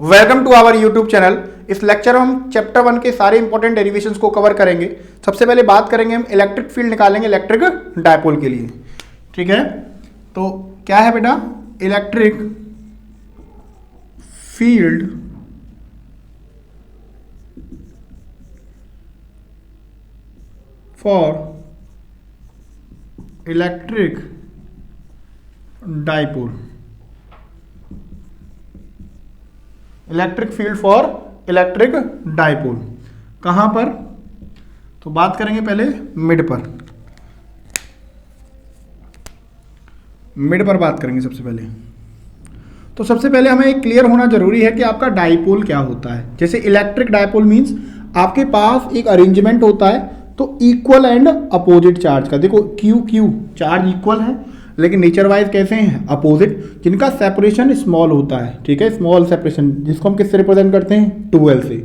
Welcome to our YouTube channel. इस lecture में हम चैप्टर 1 के सारे इंपॉर्टेंट डेरिवेशंस को कवर करेंगे। सबसे पहले बात करेंगे हम इलेक्ट्रिक फील्ड निकालेंगे इलेक्ट्रिक डायपोल के लिए। ठीक है, तो क्या है बेटा, electric field for electric dipole. Electric field for electric dipole कहां पर, तो बात करेंगे पहले मिड पर। मिड पर बात करेंगे सबसे पहले। तो सबसे पहले हमें एक क्लियर होना जरूरी है कि आपका डायपोल क्या होता है। जैसे इलेक्ट्रिक डायपोल मींस आपके पास एक अरेंजमेंट होता है तो इक्वल एंड अपोजिट चार्ज का। देखो क्यू क्यू चार्ज इक्वल है लेकिन नेचर वाइज कैसे हैं, अपोजिट, जिनका सेपरेशन स्मॉल होता है। ठीक है, स्मॉल सेपरेशन, जिसको हम किससे रिप्रेजेंट करते हैं, 12 से।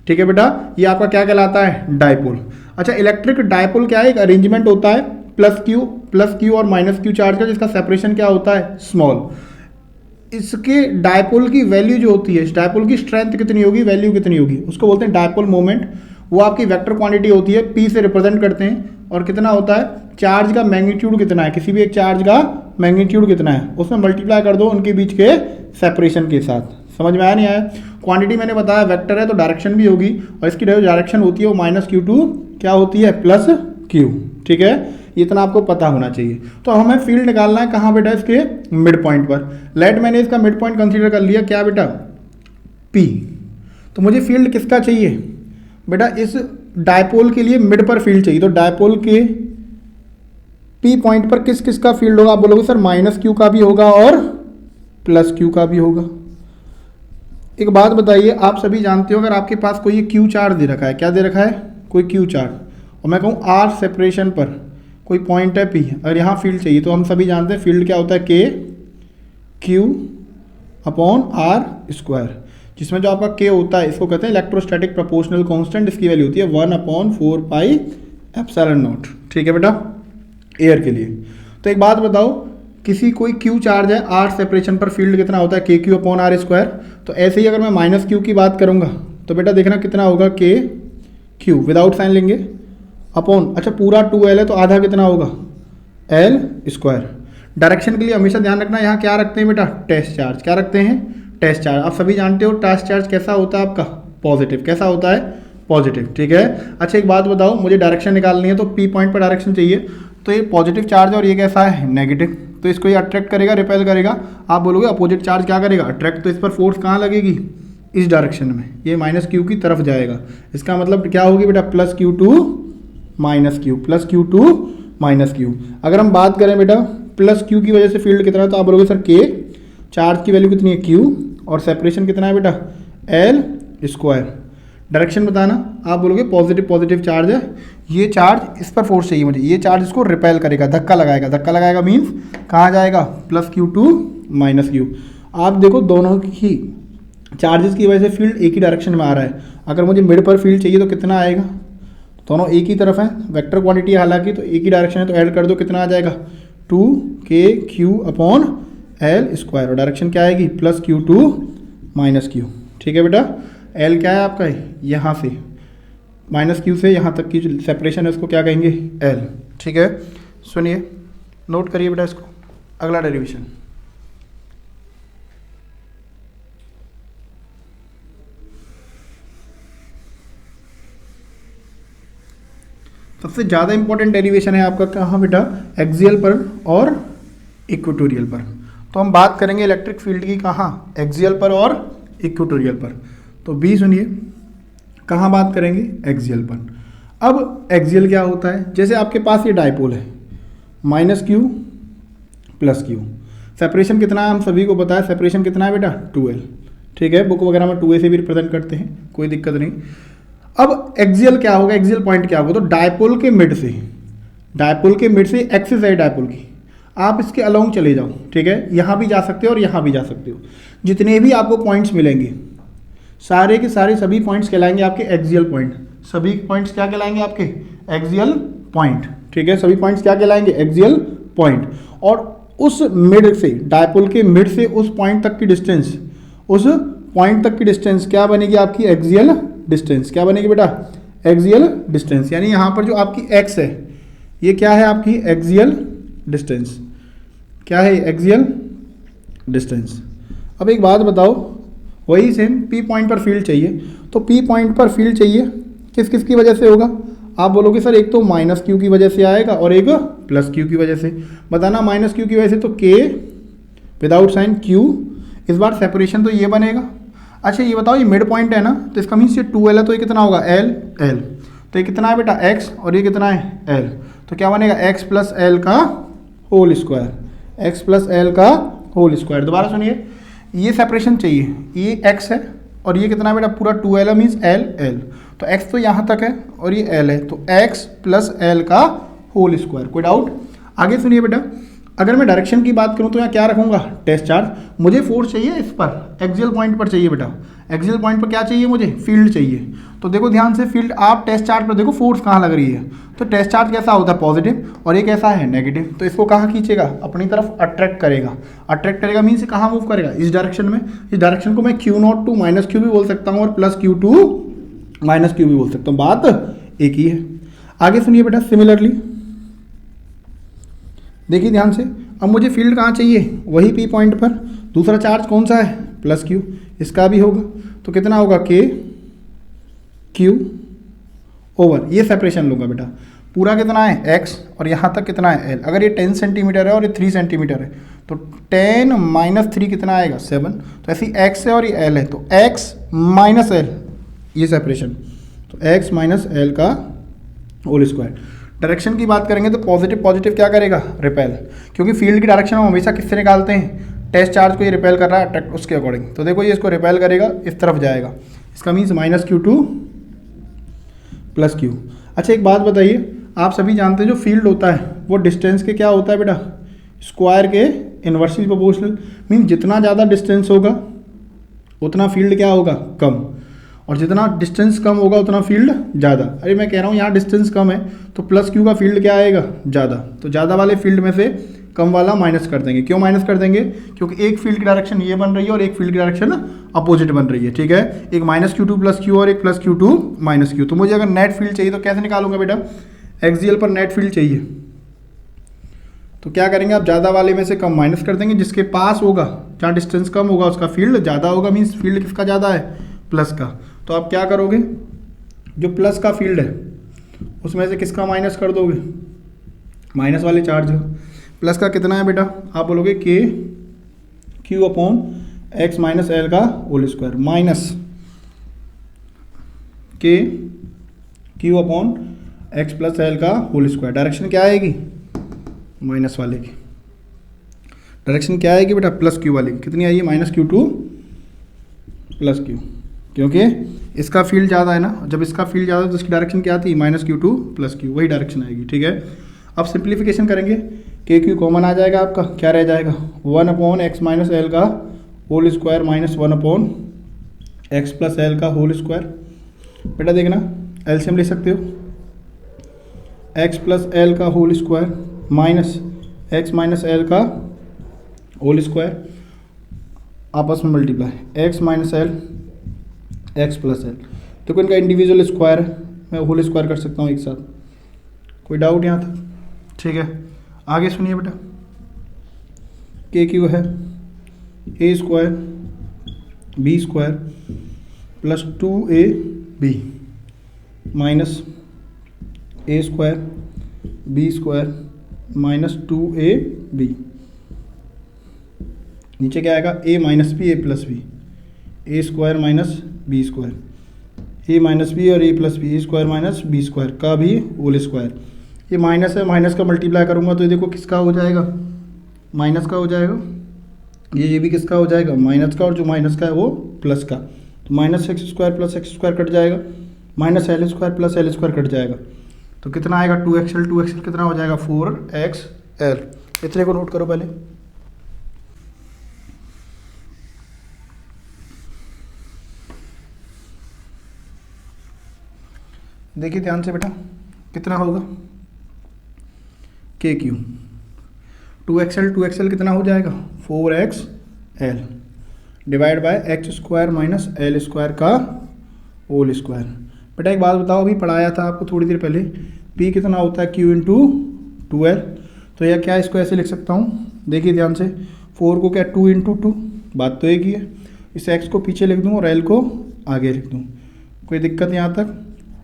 ठीक है बेटा, ये आपका क्या कहलाता है, डायपोल। अच्छा, इलेक्ट्रिक डायपोल क्या है, एक अरेंजमेंट होता है प्लस क्यू और माइनस क्यू चार्ज का, जिसका सेपरेशन क्या होता है, स्मॉल। इसके डायपोल की वैल्यू जो होती है, इस डायपोल की स्ट्रेंथ कितनी होगी, वैल्यू कितनी होगी, उसको बोलते हैं डायपोल मोमेंट। वो आपकी वेक्टर क्वांटिटी होती है, पी से रिप्रेजेंट करते हैं। और कितना होता है, चार्ज का मैग्नीट्यूड कितना है, किसी भी एक चार्ज का मैग्नीट्यूड कितना है, उसमें मल्टीप्लाई कर दो उनके बीच के सेपरेशन के साथ। समझ में आया नहीं आया। क्वांटिटी मैंने बताया वेक्टर है तो डायरेक्शन भी होगी, और इसकी जो डायरेक्शन होती है वो -q2 क्या होती है, +q। ठीक है, इतना आपको पता होना चाहिए। तो हमें फील्ड निकालना है कहाँ बेटा, इसके मिड पॉइंट पर। लेट मैंने इसका मिड पॉइंट कंसीडर कर लिया, क्या बेटा, P। तो मुझे फील्ड किसका चाहिए बेटा, इस डायपोल के लिए मिड पर फील्ड चाहिए। तो डायपोल के P पॉइंट पर किस किस का फील्ड होगा, आप बोलोगे सर -q का भी होगा और +q का भी होगा। एक बात बताइए, आप सभी जानते हो अगर आपके पास कोई q चार्ज दे रखा है, क्या दे रखा है, कोई q चार्ज, और मैं कहूँ r सेपरेशन पर कोई पॉइंट है P, अगर यहाँ फील्ड चाहिए तो हम सभी जानते हैं फील्ड क्या होता है, K/r², जिसमें जो आपका K होता है इसको कहते हैं इलेक्ट्रोस्टैटिक प्रोपोर्शनल कांस्टेंट। इसकी वैल्यू होती है 1/4πε0। ठीक है बेटा, एयर के लिए। तो एक बात बताओ, किसी कोई Q चार्ज है, R सेपरेशन पर फील्ड कितना होता है, KQ/r²। तो ऐसे ही अगर मैं -q की बात करूंगा तो बेटा देखना कितना होगा, KQ विदाउट साइन लेंगे अपॉन, अच्छा पूरा 2L है तो आधा कितना होगा, L²। डायरेक्शन के लिए हमेशा ध्यान रखना, यहाँ क्या रखते हैं बेटा, टेस्ट चार्ज। क्या रखते हैं, टेस्ट चार्ज। आप सभी जानते हो टेस्ट चार्ज कैसा होता है आपका, पॉजिटिव। कैसा होता है, पॉजिटिव। ठीक है, अच्छा एक बात बताओ, मुझे डायरेक्शन निकालनी है तो P पॉइंट पर डायरेक्शन चाहिए। तो ये पॉजिटिव चार्ज है और ये कैसा है, नेगेटिव। तो इसको ये अट्रैक्ट करेगा, रिपेल करेगा। आप बोलोगे अपोजिट चार्ज क्या करेगा, अट्रैक्ट। तो इस पर फोर्स कहाँ लगेगी, इस डायरेक्शन में, ये -q की तरफ जाएगा। इसका मतलब क्या होगी बेटा, +q2 -q। अगर हम बात करें बेटा +q की वजह से फील्ड कितना है, तो आप बोलोगे सर K, चार्ज की वैल्यू कितनी है Q, और सेपरेशन कितना है बेटा, L²। डायरेक्शन बताना, आप बोलोगे पॉजिटिव चार्ज है, ये चार्ज इस पर फोर्स चाहिए मुझे, ये चार्ज इसको रिपेल करेगा, धक्का लगाएगा मीन्स कहाँ जाएगा, +q2 -q। आप देखो दोनों ही चार्जेस की वजह से फील्ड एक ही डायरेक्शन में आ रहा है। अगर मुझे मिड पर फील्ड चाहिए तो कितना आएगा, दोनों एक ही तरफ है, वेक्टर क्वांटिटी है हालांकि, तो एक ही डायरेक्शन है तो ऐड कर दो, कितना आ जाएगा, 2kq/L²। और डायरेक्शन क्या आएगी, +q2 -q। ठीक है बेटा, L क्या है आपका, यहाँ से -q से यहाँ तक की जो सेपरेशन है उसको क्या कहेंगे, L। ठीक है, सुनिए, नोट करिए बेटा इसको। अगला डेरिवेशन, सबसे ज़्यादा इंपॉर्टेंट डेरिवेशन है आपका कहाँ बेटा, एक्सियल पर और इक्वेटोरियल पर। तो हम बात करेंगे इलेक्ट्रिक फील्ड की कहाँ, एक्सियल पर और इक्वेटोरियल पर। तो B सुनिए, कहाँ बात करेंगे, एक्सियल पर। अब एक्सियल क्या होता है, जैसे आपके पास ये डायपोल है, -q +q। सेपरेशन कितना है, हम सभी को पता है सेपरेशन कितना है बेटा, 2L। ठीक है, बुक वगैरह में 2A से भी रिप्रेजेंट करते हैं, कोई दिक्कत नहीं। अब एक्सियल क्या होगा, एक्सियल पॉइंट क्या होगा, तो डायपोल के मिड से एक्सिस है डायपोल की, आप इसके अलोंग चले जाओ। ठीक है, यहाँ भी जा सकते हो और यहाँ भी जा सकते हो। जितने भी आपको पॉइंट्स मिलेंगे सारे के सारे सभी पॉइंट्स कहलाएंगे आपके एक्सियल पॉइंट। सभी पॉइंट्स क्या कहलाएंगे आपके, एक्सियल पॉइंट। ठीक है, सभी पॉइंट्स क्या कहलाएंगे, एक्सियल पॉइंट। और उस मिड से, डायपोल के मिड से उस पॉइंट तक की डिस्टेंस, उस पॉइंट तक की डिस्टेंस क्या बनेगी आपकी एक्सियल डिस्टेंस। क्या बनेगी बेटा? Axial distance. यानी यहाँ पर जो आपकी एक्स है ये क्या है आपकी एक्सियल डिस्टेंस। क्या है? Axial distance. अब एक बात बताओ, वही सेम पी पॉइंट पर फील्ड चाहिए, तो पी पॉइंट पर फील्ड चाहिए किस किस की वजह से होगा? आप बोलोगे सर एक तो माइनस क्यू की वजह से आएगा और एक प्लस क्यू की वजह से। बताना माइनस क्यू की वजह से तो के विदाउट साइन क्यू, इस बार सेपरेशन तो ये बनेगा। अच्छा ये बताओ, ये मिड पॉइंट है ना, तो इसका मीन्स ये 2l है, तो ये कितना होगा? L L. तो ये कितना है बेटा? x, और ये कितना है? l। तो क्या बनेगा? x प्लस एल का whole square. x plus l का होल स्क्वायर। दोबारा सुनिए, ये सेपरेशन चाहिए, ये x है और ये कितना है बेटा? पूरा 2l है, मीन्स एल एल। तो x तो यहाँ तक है और ये l है, तो x प्लस एल का होल स्क्वायर। कोई डाउट? आगे सुनिए बेटा, अगर मैं डायरेक्शन की बात करूं तो यहाँ क्या रखूंगा? Test charge. मुझे फोर्स चाहिए इस पर, एक्सियल पॉइंट पर चाहिए बेटा। एक्सियल पॉइंट पर क्या चाहिए मुझे? फील्ड चाहिए। तो देखो ध्यान से, फील्ड आप टेस्ट चार्ज पर देखो फोर्स कहाँ लग रही है। तो टेस्ट चार्ज कैसा होता है? पॉजिटिव, और ये कैसा है? नेगेटिव। तो इसको कहाँ खींचेगा? अपनी तरफ अट्रैक्ट करेगा। अट्रैक्ट करेगा मीन्स कहाँ मूव करेगा? इस डायरेक्शन में। इस डायरेक्शन को मैं Q0 टू माइनस क्यू भी बोल सकता हूँ और plus q to minus q भी बोल सकता हूँ, बात एक ही है। आगे सुनिए बेटा, सिमिलरली देखिए ध्यान से, अब मुझे फील्ड कहाँ चाहिए? वही पी पॉइंट पर। दूसरा चार्ज कौन सा है? Plus Q. इसका भी होगा, तो कितना होगा? के क्यू ओवर, ये सेपरेशन लूँगा बेटा। पूरा कितना है? एक्स, और यहाँ तक कितना है? एल। अगर ये 10 सेंटीमीटर है और ये 3 सेंटीमीटर है तो 10 माइनस 3 कितना आएगा? 7। तो ऐसी एक्स है और ये एल है, तो एक्स माइनस एल, ये सेपरेशन। तो एक्स माइनस एल का होल स्क्वायर। डायरेक्शन की बात करेंगे तो पॉजिटिव पॉजिटिव क्या करेगा? रिपेल, क्योंकि फील्ड की डायरेक्शन हम हमेशा किससे निकालते हैं? टेस्ट चार्ज को ये रिपेल कर रहा है अट्रैक्ट, उसके अकॉर्डिंग। तो देखो ये इसको रिपेल करेगा, इस तरफ जाएगा, इसका means minus q to plus Q. अच्छा एक बात बताइए, आप सभी जानते हैं जो फील्ड होता है वो डिस्टेंस के क्या होता है बेटा? स्क्वायर के इन्वर्सली प्रोपोर्शनल। मीन्स जितना ज़्यादा डिस्टेंस होगा उतना फील्ड क्या होगा? कम, और जितना डिस्टेंस कम होगा उतना फील्ड ज़्यादा। अरे मैं कह रहा हूँ यहाँ डिस्टेंस कम है तो प्लस क्यू का फील्ड क्या आएगा? ज़्यादा। तो ज़्यादा वाले फील्ड में से कम वाला माइनस कर देंगे। क्यों माइनस कर देंगे? क्योंकि एक फील्ड की डायरेक्शन ये बन रही है और एक फील्ड की डायरेक्शन अपोजिट बन रही है। ठीक है, एक minus q to plus q और एक plus q to minus q. तो मुझे अगर नेट फील्ड चाहिए तो कैसे निकालूंगा बेटा? एक्सियल पर नेट फील्ड चाहिए तो क्या करेंगे आप? ज़्यादा वाले में से कम माइनस कर देंगे, जिसके पास होगा, जहाँ डिस्टेंस कम होगा उसका फील्ड ज़्यादा होगा। मीन्स फील्ड किसका ज़्यादा है? प्लस का। तो आप क्या करोगे? जो प्लस का फील्ड है उसमें से किसका माइनस कर दोगे? माइनस वाले चार्ज का। प्लस का कितना है बेटा? आप बोलोगे के Q upon x minus l का होल स्क्वायर, माइनस के Q upon x plus l का होल स्क्वायर। डायरेक्शन क्या आएगी? माइनस वाले की। डायरेक्शन क्या आएगी बेटा? प्लस क्यू वाले की। कितनी आई है? Minus q to plus Q, क्योंकि इसका फील्ड ज़्यादा है ना। जब इसका फील्ड ज़्यादा है तो इसकी डायरेक्शन क्या थी? Minus q to plus Q, वही डायरेक्शन आएगी। ठीक है, अब सिंप्लीफिकेशन करेंगे, के क्यू कॉमन आ जाएगा आपका, क्या रह जाएगा? 1 अपॉन एक्स माइनस एल का whole square minus 1 upon x plus l का होल स्क्वायर। बेटा देखना, एलसीएम ले सकते हो, एक्स प्लस एल का whole square minus x minus l का होल स्क्वायर, आपस में multiply, x minus l x plus l. तो इनका इंडिविजुअल स्क्वायर है, मैं होल स्क्वायर कर सकता हूँ एक साथ। कोई डाउट यहाँ तक? ठीक है, आगे सुनिए बेटा, के क्यू है a square b square plus 2ab minus a square b square minus 2ab। नीचे क्या आएगा? A minus b a plus b, a square minus b square, a minus b और a plus b, a square minus b square का भी whole square. ये minus है, minus का multiply करूँगा तो ये देखो किसका हो जाएगा? माइनस का हो जाएगा। ये भी किसका हो जाएगा? माइनस का, और जो माइनस का है वो प्लस का। तो minus x square plus x square cut जाएगा, minus L square plus L square cut जाएगा। तो कितना आएगा? 2xl कितना हो जाएगा? 4xl। इतने को नोट करो पहले। देखिए ध्यान से बेटा, कितना होगा? के क्यू 2xl कितना हो जाएगा? 4xl। Divide by x square minus L square का होल स्क्वायर। बेटा एक बात बताओ, अभी पढ़ाया था आपको थोड़ी देर पहले, पी कितना होता है क्यू इंटू 2l। तो यह क्या, इसको ऐसे लिख सकता हूँ, देखिए ध्यान से, 4 को क्या 2 इंटू 2, बात तो एक ही है। इस x को पीछे लिख दूँ और l को आगे लिख दूँ, कोई दिक्कत यहाँ तक?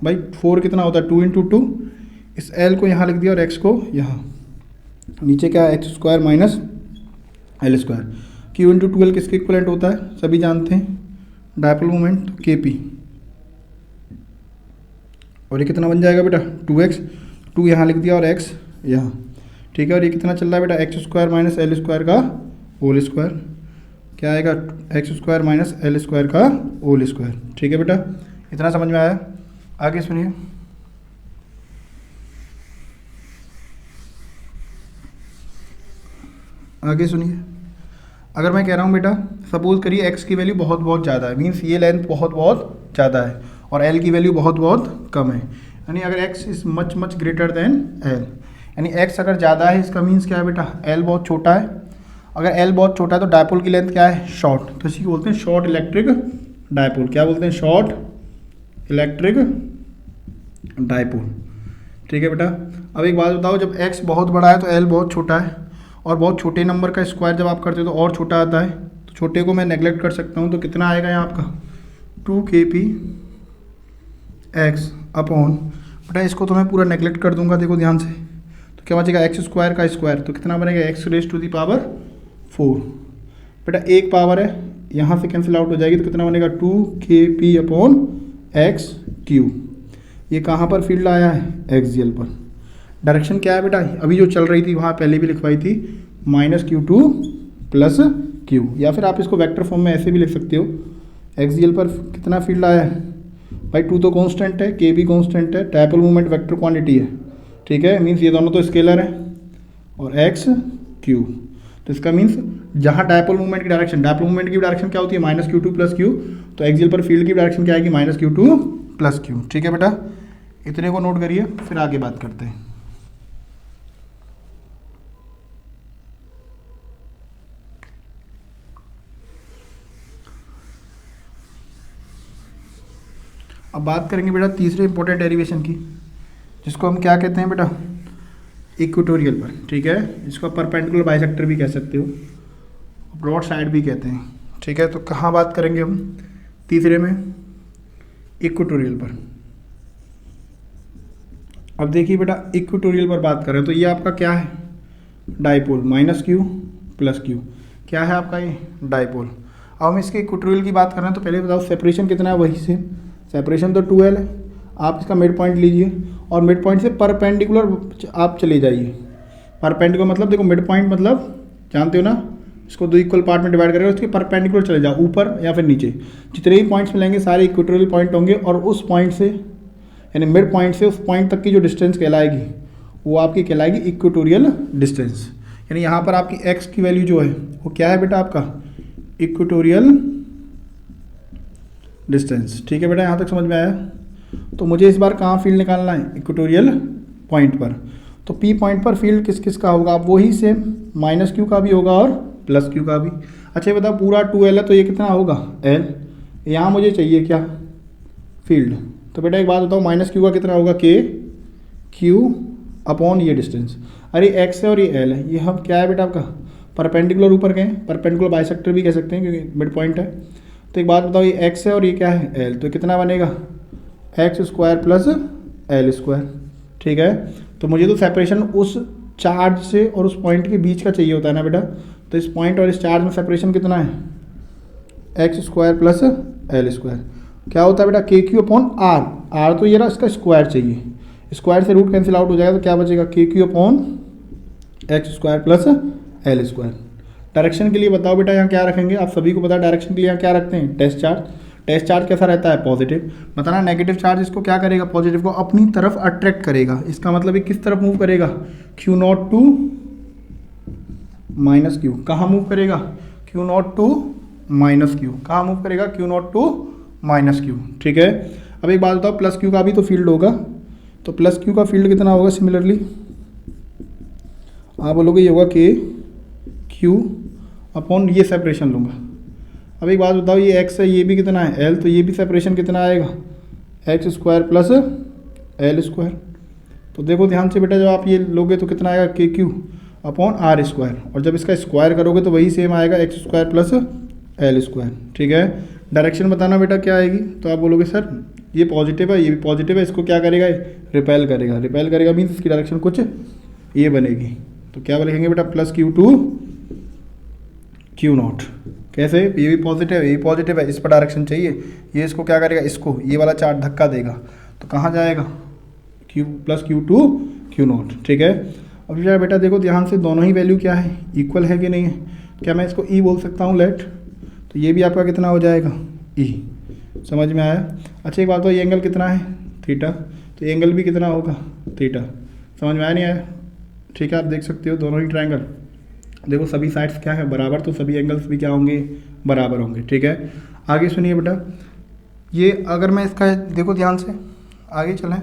भाई 4 कितना होता है 2 इंटू 2, इस l को यहाँ लिख दिया और x को यहाँ, नीचे क्या है x square minus L square. Q into 2l किसके इक्वलेंट होता है, सभी जानते हैं, डायपोल मोमेंट, तो के पी। और ये कितना बन जाएगा बेटा 2x, 2 यहाँ लिख दिया और x यहाँ, ठीक है। और ये कितना चल रहा है बेटा x square minus L square का होल स्क्वायर, क्या आएगा x square minus L square का होल स्क्वायर, ठीक है बेटा। इतना समझ में आया? आगे सुनिए, आगे सुनिए। अगर मैं कह रहा हूँ बेटा, सपोज करिए x की वैल्यू बहुत बहुत ज़्यादा है, मीन्स ये लेंथ बहुत बहुत ज़्यादा है और l की वैल्यू बहुत बहुत कम है, यानी अगर x is much much greater than l, यानी x अगर ज़्यादा है इसका मीन्स क्या है बेटा, l बहुत छोटा है। अगर l बहुत छोटा है तो डायपोल की लेंथ क्या है, शॉर्ट, तो इसी को बोलते हैं शॉर्ट इलेक्ट्रिक डायपोल। क्या बोलते हैं, शॉर्ट इलेक्ट्रिक डायपोल, ठीक है बेटा। अब एक बात बताओ, जब x बहुत बड़ा है तो l बहुत छोटा है, और बहुत छोटे नंबर का स्क्वायर जब आप करते हो तो और छोटा आता है, तो छोटे को मैं नेगलेक्ट कर सकता हूँ, तो कितना आएगा यहाँ आपका 2kp x अपॉन, बेटा इसको तो मैं पूरा नेगलेक्ट कर दूंगा, देखो ध्यान से, तो क्या बचेगा एक्स स्क्वायर का स्क्वायर, तो कितना बनेगा x raise to the power 4। बेटा एक पावर है, यहाँ से कैंसिल आउट हो जाएगी, तो कितना बनेगा 2kp अपॉन एक्स क्यू। ये कहाँ पर फील्ड आया है, एक्सियल पर। डायरेक्शन क्या है बेटा, अभी जो चल रही थी वहाँ पहले भी लिखवाई थी, -q2 प्लस q, या फिर आप इसको वेक्टर फॉर्म में ऐसे भी लिख सकते हो। एक्सियल पर कितना फील्ड आया है भाई, 2 तो कांस्टेंट है, k भी कांस्टेंट है, डायपोल मोमेंट वेक्टर क्वांटिटी है, ठीक है, मीन्स ये दोनों तो स्केलर है, और x q, तो इसका मीन्स जहाँ डायपोल मोमेंट की डायरेक्शन, डायपोल मोमेंट की डायरेक्शन क्या होती है -q2 प्लस q, तो एक्सियल पर फील्ड की डायरेक्शन क्या आएगी -q2 प्लस q, ठीक है बेटा। इतने को नोट करिए, फिर आगे बात करते हैं। अब बात करेंगे बेटा तीसरे इंपॉर्टेंट डेरिवेशन की, जिसको हम क्या कहते हैं बेटा, इक्वेटोरियल पर, ठीक है, इसको परपेंडिकुलर बाइसेक्टर भी कह सकते हो, ब्रॉड साइड भी कहते हैं, ठीक है। तो कहाँ बात करेंगे हम, तीसरे में, इक्वेटोरियल पर। अब देखिए बेटा, इक्वेटोरियल पर बात करें तो ये आपका क्या है, डाइपोल, -q प्लस q, क्या है आपका ये डाइपोल। अब हम इसके इक्वेटोरियल की बात कर रहे हैं, तो पहले बताओ सेपरेशन कितना है, वही से सेपरेशन तो 2l है, आप इसका मिड पॉइंट लीजिए और मिड पॉइंट से परपेंडिकुलर आप चले जाइए। परपेंडिकुलर मतलब देखो, मिड पॉइंट मतलब जानते हो ना, इसको 2 इक्वल पार्ट में डिवाइड करेगा, उसके परपेंडिकुलर चले जाओ, ऊपर या फिर नीचे, जितने भी पॉइंट्स मिलेंगे सारे इक्वेटोरियल पॉइंट होंगे, और उस पॉइंट से यानी मिड पॉइंट से उस पॉइंट तक की जो डिस्टेंस कहलाएगी वो आपकी कहलाएगी इक्वेटोरियल डिस्टेंस। यानी यहाँ पर आपकी x की वैल्यू जो है वो क्या है बेटा, आपका इक्वेटोरियल डिस्टेंस, ठीक है बेटा, यहाँ तक समझ में आया। तो मुझे इस बार कहाँ फील्ड निकालना है, इक्वेटोरियल पॉइंट पर। तो P पॉइंट पर फील्ड किस किस का होगा, आप वही सेम -q का भी होगा और +q का भी। अच्छा ये बताओ, पूरा 2l है तो ये कितना होगा l, यहाँ मुझे चाहिए क्या, फील्ड। तो बेटा एक बात बताओ, -q का कितना होगा, k q अपॉन ये डिस्टेंस, अरे x है और ये l है, ये हम क्या है बेटा आपका परपेंडिकुलर ऊपर गए, परपेंडिकुलर बाइसेक्टर भी कह सकते हैं क्योंकि मिड पॉइंट है। तो एक बात बताओ, ये x है और ये क्या है l, तो कितना बनेगा x square plus L square, ठीक है। तो मुझे तो सेपरेशन उस चार्ज से और उस पॉइंट के बीच का चाहिए होता है ना बेटा, तो इस पॉइंट और इस चार्ज में सेपरेशन कितना है, x square plus L square, क्या होता है बेटा के क्यू अपॉन आर, आर तो ये ना इसका स्क्वायर चाहिए, स्क्वायर से रूट कैंसिल आउट हो जाएगा, तो क्या बचेगा के Q upon x square plus L square. Direction के लिए बताओ बेटा यहाँ क्या रखेंगे, आप सभी को पता है डायरेक्शन के लिए यहाँ क्या रखते हैं, टेस्ट चार्ज। टेस्ट चार्ज कैसा रहता है, पॉजिटिव। बताना नेगेटिव चार्ज इसको क्या करेगा, पॉजिटिव को अपनी तरफ अट्रैक्ट करेगा, इसका मतलब ये किस तरफ मूव करेगा, Q0 टू -q, कहाँ मूव करेगा, Q0 टू -q, कहाँ मूव करेगा, Q0 टू -q, ठीक है। अब एक बात बताओ, +q का भी तो फील्ड होगा, तो +q का फील्ड कितना होगा, सिमिलरली आप बोलोगे ये होगा k q अपॉन ये सेपरेशन लूँगा, अब एक बात बताओ, ये x है, ये भी कितना है l, तो ये भी सेपरेशन कितना आएगा x square plus L square. तो देखो ध्यान से बेटा, जब आप ये लोगे तो कितना आएगा के क्यू अपॉन आर स्क्वायर, और जब इसका स्क्वायर करोगे तो वही सेम आएगा x square plus L square. ठीक है, डायरेक्शन बताना बेटा क्या आएगी, तो आप बोलोगे सर ये पॉजिटिव है, ये भी पॉजिटिव है, इसको क्या करेगा, रिपेल करेगा। रिपेल करेगा मीन्स इसकी डायरेक्शन कुछ ये बनेगी, तो क्या लिखेंगे बेटा plus q to q naught. कैसे, ये भी पॉजिटिव है, ये भी पॉजिटिव है, इस पर डायरेक्शन चाहिए, ये इसको क्या करेगा, इसको ये वाला चार्ज धक्का देगा, तो कहाँ जाएगा q plus q to q naught. ठीक है, अब यार बेटा देखो ध्यान से, दोनों ही वैल्यू क्या है, इक्वल है कि नहीं है, क्या मैं इसको ई बोल सकता हूँ लेट, तो ये भी आपका कितना हो जाएगा ई। समझ में आया। अच्छा एक बात, तो ये एंगल कितना है थीटा, तो ये एंगल भी कितना होगा थीटा। समझ में आया नहीं आया। ठीक है, आप देख सकते हो दोनों ही ट्रायंगल, देखो सभी साइड्स क्या है बराबर, तो सभी एंगल्स भी क्या होंगे बराबर होंगे। ठीक है, आगे सुनिए बेटा, ये अगर मैं इसका देखो ध्यान से आगे चलें,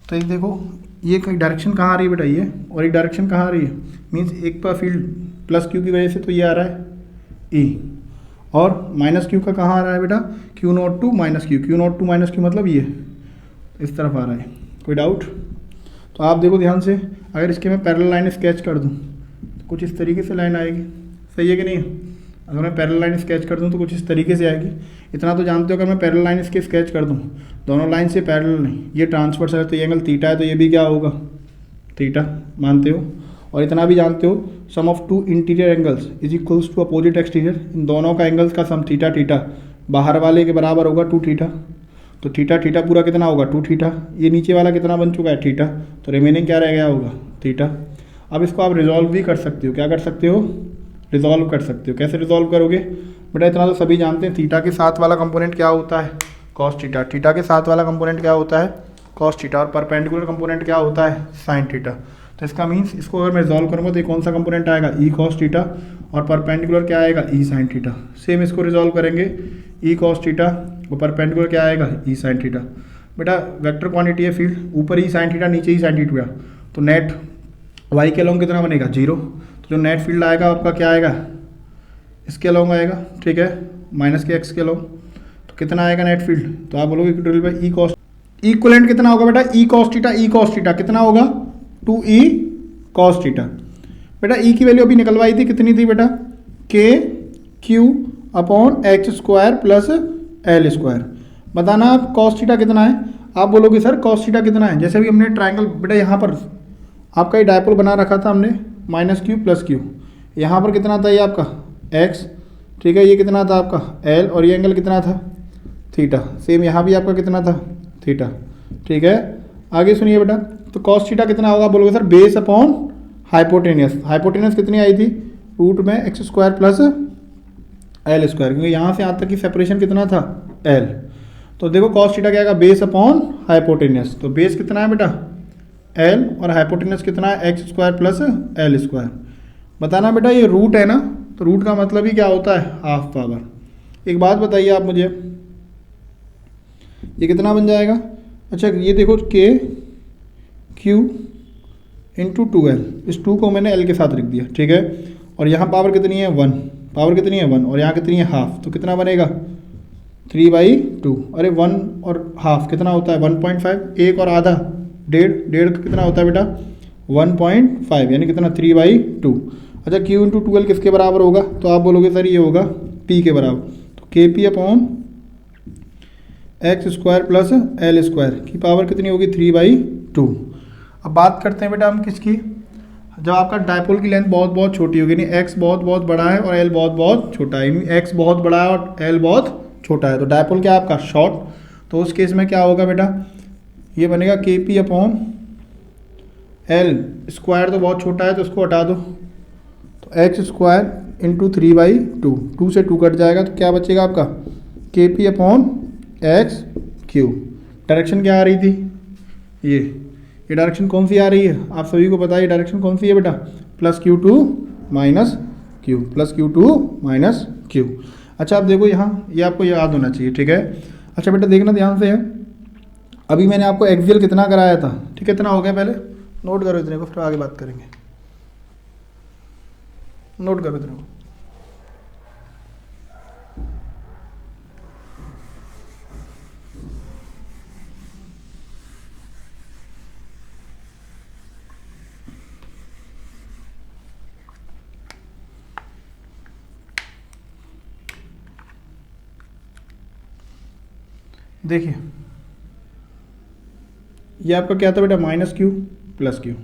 तो एक देखो ये डायरेक्शन कहाँ आ रही है बेटा, ये, और एक डायरेक्शन कहाँ आ रही है, मीन्स एक पर फील्ड प्लस क्यू की वजह से तो ये आ रहा है ई, और माइनस क्यू का कहाँ आ रहा है बेटा, q naught to minus q, q naught to minus q मतलब ये इस तरफ आ रहा है। कोई डाउट। तो आप देखो ध्यान से, अगर इसके मैं पैरेलल लाइन स्केच कर दूँ तो कुछ इस तरीके से लाइन आएगी, सही है कि नहीं। अगर मैं पैरेलल लाइन स्केच कर दूँ तो कुछ इस तरीके से आएगी। इतना तो जानते हो, अगर मैं पैरेलल लाइन इसके स्केच कर दूँ, दोनों लाइन से पैरेलल नहीं, ये ट्रांसवर्स है, तो ये एंगल थीटा है, तो ये भी क्या होगा थीटा, मानते हो। और इतना भी जानते हो, sum of two interior angles is equals to opposite exterior, इन दोनों का एंगल्स का सम थीटा थीटा बाहर वाले के बराबर होगा टू थीटा, तो थीटा थीटा पूरा कितना होगा टू थीटा, ये नीचे वाला कितना बन चुका है थीटा, तो रिमेनिंग क्या रह गया होगा थीटा। अब इसको आप रिजॉल्व भी कर सकते हो, क्या कर सकते हो, रिजॉल्व कर सकते हो। कैसे रिजॉल्व करोगे बेटा, इतना तो सभी जानते हैं, थीटा के साथ वाला कंपोनेंट क्या होता है कॉस थीटा, थीटा के साथ वाला कंपोनेंट क्या होता है कॉस थीटा, और परपेंडिकुलर कंपोनेंट क्या होता है साइन थीटा। तो इसका मीन्स इसको अगर मैं रिजॉल्व करूँगा तो ये कौन सा कंपोनेंट आएगा ई कॉस थीटा, और परपेंडिकुलर क्या आएगा ई साइन थीटा। सेम इसको रिजॉल्व करेंगे, ई कॉस थीटा और परपेंडिकुलर क्या आएगा ई साइन थीटा। बेटा वेक्टर क्वांटिटी है फील्ड, ऊपर ई साइन थीटा नीचे ई साइन थीटा, तो नेट वाई के अलोंग कितना बनेगा जीरो, तो जो नेट फील्ड आएगा आपका क्या आएगा इसके अलोंग आएगा। ठीक है, माइनस के एक्स के अलोंग, तो कितना आएगा नेट फील्ड, तो आप बोलोगे equal by E cos, equivalent कितना होगा बेटा ई कॉस थीटा कितना होगा टू ई कॉस थीटा। बेटा ई की वैल्यू अभी निकलवाई थी, कितनी थी बेटा के Q upon H square plus L square. बताना आप कॉस थीटा कितना है, आप बोलोगे सर कॉस थीटा कितना है, जैसे भी हमने ट्राइंगल बेटा यहाँ पर आपका ये डायपोल बना रखा था हमने माइनस क्यू प्लस क्यू, यहाँ पर कितना था ये आपका एक्स, ठीक है, ये कितना था आपका एल, और ये एंगल कितना था थीटा। सेम यहाँ भी आपका कितना था थीटा। ठीक है, आगे सुनिए बेटा, तो कॉस थीटा कितना होगा, बोलोगे sir base upon hypotenuse. Hypotenuse कितनी आई थी रूट में x square plus L square, क्योंकि यहाँ से यहाँ तक की सेपरेशन कितना था एल। तो देखो कॉस थीटा क्या आएगा बेस अपॉन हाइपोटेनियस, तो बेस कितना है बेटा एल और हाइपोटेनियस कितना है x square plus L square. बताना बेटा ये रूट है ना, तो रूट का मतलब ही क्या होता है हाफ पावर। एक बात बताइए आप मुझे, ये कितना बन जाएगा, अच्छा ये देखो के क्यू इंटू टू एल, इस टू को मैंने एल के साथ लिख दिया। ठीक है, और यहाँ पावर कितनी है वन, पावर कितनी है वन, और यहाँ कितनी है हाफ, तो कितना बनेगा 3/2। अरे वन और हाफ कितना होता है 1.5, एक और आधा डेढ़, डेढ़ कितना होता है बेटा 1.5, यानी कितना 3/2। अच्छा क्यू इंटू टू एल किसके बराबर होगा, तो आप बोलोगे सर ये होगा पी के बराबर, तो के P upon x square plus L square की पावर कितनी होगी 3/2। अब बात करते हैं बेटा हम किसकी, जब आपका डायपोल की लेंथ बहुत बहुत छोटी होगी, यानी एक्स बहुत बहुत बड़ा है और एल बहुत बहुत छोटा है, यानी एक्स बहुत बड़ा है और एल बहुत छोटा है, तो डायपोल क्या है आपका शॉर्ट। तो उस केस में क्या होगा बेटा, ये बनेगा के पी अपॉन एल स्क्वायर, तो बहुत छोटा है तो उसको हटा दो, तो एक्स स्क्वायर इंटू 3/2, 2 से 2 कट जाएगा, तो क्या बचेगा आपका के P upon x Q. Direction क्या आ रही थी, ये डायरेक्शन कौन सी आ रही है, आप सभी को पता है ये डायरेक्शन कौन सी है बेटा plus q to minus q, plus q to minus q. अच्छा आप देखो यहाँ ये आपको याद होना चाहिए। ठीक है, अच्छा बेटा देखना ध्यान से है, अभी मैंने आपको एक्सियल कितना कराया था, ठीक है, इतना हो गया, पहले नोट करो इतने को, फिर आगे बात करेंगे, नोट करो इतने को। देखिए ये आपका क्या था बेटा, minus q plus q.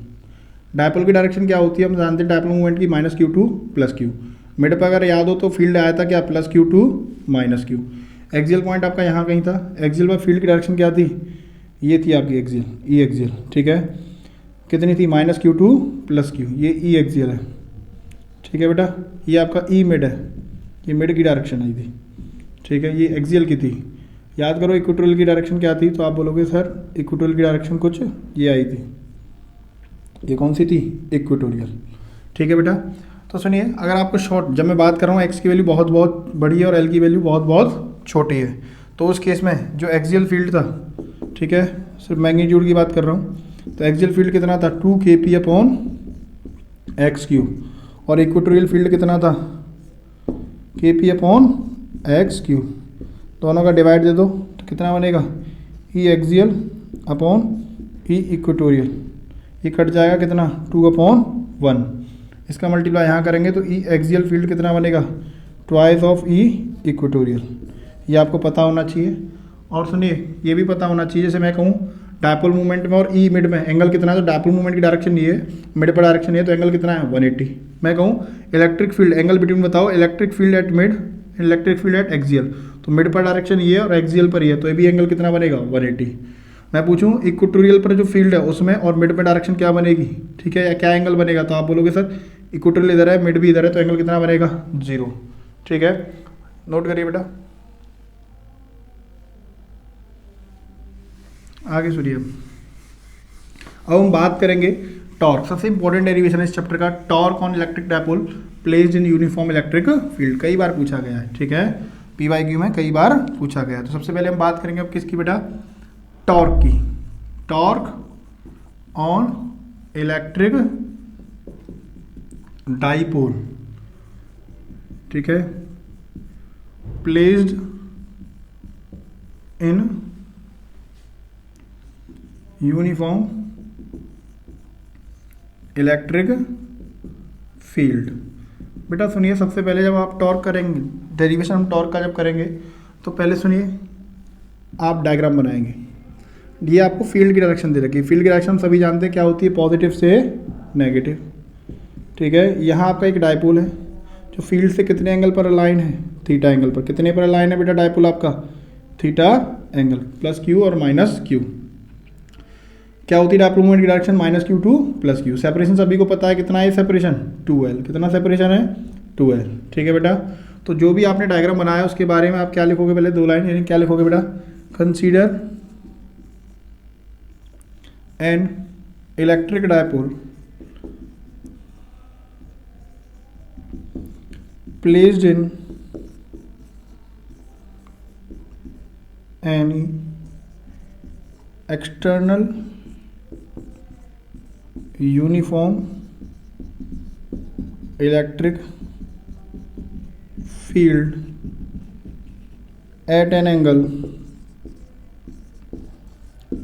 Dipole की डायरेक्शन क्या होती है, हम जानते हैं डायपोल मूवमेंट की, minus q to plus q. Mid पर अगर याद हो तो फील्ड आया था क्या, plus q to minus q. Axial point आपका यहाँ कहीं था, एक्सियल पर फील्ड की डायरेक्शन क्या थी, ये थी आपकी एक्सियल, ई एक्सियल, ठीक है, कितनी थी, minus q to plus Q, ये ई एक्सियल है, ठीक है बेटा। ये आपका ई मिड है, ये मिड की डायरेक्शन आई थी, ठीक है, ये एक्सियल की थी। याद करो इक्वेटोरियल की डायरेक्शन क्या थी, तो आप बोलोगे सर इक्वेटोरियल की डायरेक्शन कुछ ये आई थी, ये कौन सी थी, इक्वेटोरियल, ठीक है बेटा। तो सुनिए, अगर आपको शॉर्ट, जब मैं बात कर रहा हूँ एक्स की वैल्यू बहुत बहुत बड़ी है और एल की वैल्यू बहुत बहुत छोटी है, तो उस केस में जो एक्सियल फील्ड था, ठीक है, सिर्फ मैग्नीट्यूड की बात कर रहा हूँ, तो एक्सियल फील्ड कितना था, 2 kp अपॉन एक्स क्यू, और इक्वेटोरियल फील्ड कितना था, kp अपॉन एक्स क्यू। दोनों का डिवाइड दे दो तो कितना बनेगा, ई एक्सियल अपॉन ई इक्वेटोरियल, ये कट जाएगा कितना, 2/1। इसका मल्टीप्लाई यहाँ करेंगे तो ई एक्सियल फील्ड कितना बनेगा, ट्वाइस ऑफ ई इक्वेटोरियल। ये आपको पता होना चाहिए। और सुनिए, ये भी पता होना चाहिए, जैसे मैं कहूँ डायपोल मूवमेंट में और ई मिड में एंगल कितना है, तो डायपोल मूवमेंट की डायरेक्शन ये है, मिड पर डायरेक्शन ये है, तो एंगल कितना है, 180। मैं कहूँ इलेक्ट्रिक फील्ड एंगल बिटवीन बताओ, electric field at mid, electric field eight axial, तो मिड पर डायरेक्शन ये है और एक्सियल पर ये है, तो ये भी एंगल कितना बनेगा, 180। मैं पूछूं इक्वेटोरियल पर जो फील्ड है उसमें और मिड पर डायरेक्शन क्या बनेगी, ठीक है, या क्या एंगल बनेगा, तो आप बोलोगे सर इक्वेटोरियल इधर है, मिड भी इधर है, तो एंगल कितना बनेगा, 0, ठीक है, नोट करिए बेटा। आगे सुनिए, अब हम बात करेंगे टॉर्क। सबसे इंपॉर्टेंट डेरिवेशन है इस चैप्टर का, torque on electric dipole placed in uniform electric field, कई बार पूछा गया है, ठीक है, PYQ में कई बार पूछा गया है। तो सबसे पहले हम बात करेंगे अब किसकी बेटा, टॉर्क की। टॉर्क ऑन इलेक्ट्रिक डाइपोल, ठीक है, placed in uniform electric field. बेटा सुनिए, सबसे पहले जब आप टॉर्क करेंगे, डेरिवेशन हम टॉर्क का जब करेंगे, तो पहले सुनिए आप डायग्राम बनाएंगे। ये आपको फील्ड की डायरेक्शन दे रखी है, फील्ड की डायरेक्शन सभी जानते हैं क्या होती है, पॉजिटिव से नेगेटिव, ठीक है। यहाँ आपका एक डायपोल है जो फील्ड से कितने एंगल पर अलाइन है, थीटा एंगल पर। कितने पर अलाइन है बेटा डायपोल आपका, थीटा एंगल, प्लस क्यू और माइनस क्यू। क्या होती है डायपोल मूवमेंट की direction, minus q to plus Q. Separation सभी को पता है, कितना है सेपरेशन, 2L। कितना सेपरेशन है, 2L, ठीक है बेटा। तो जो भी आपने डायग्राम बनाया उसके बारे में आप क्या लिखोगे, पहले 2 लाइन, यानी क्या लिखोगे बेटा, consider an electric dipole placed in any external uniform electric field at an angle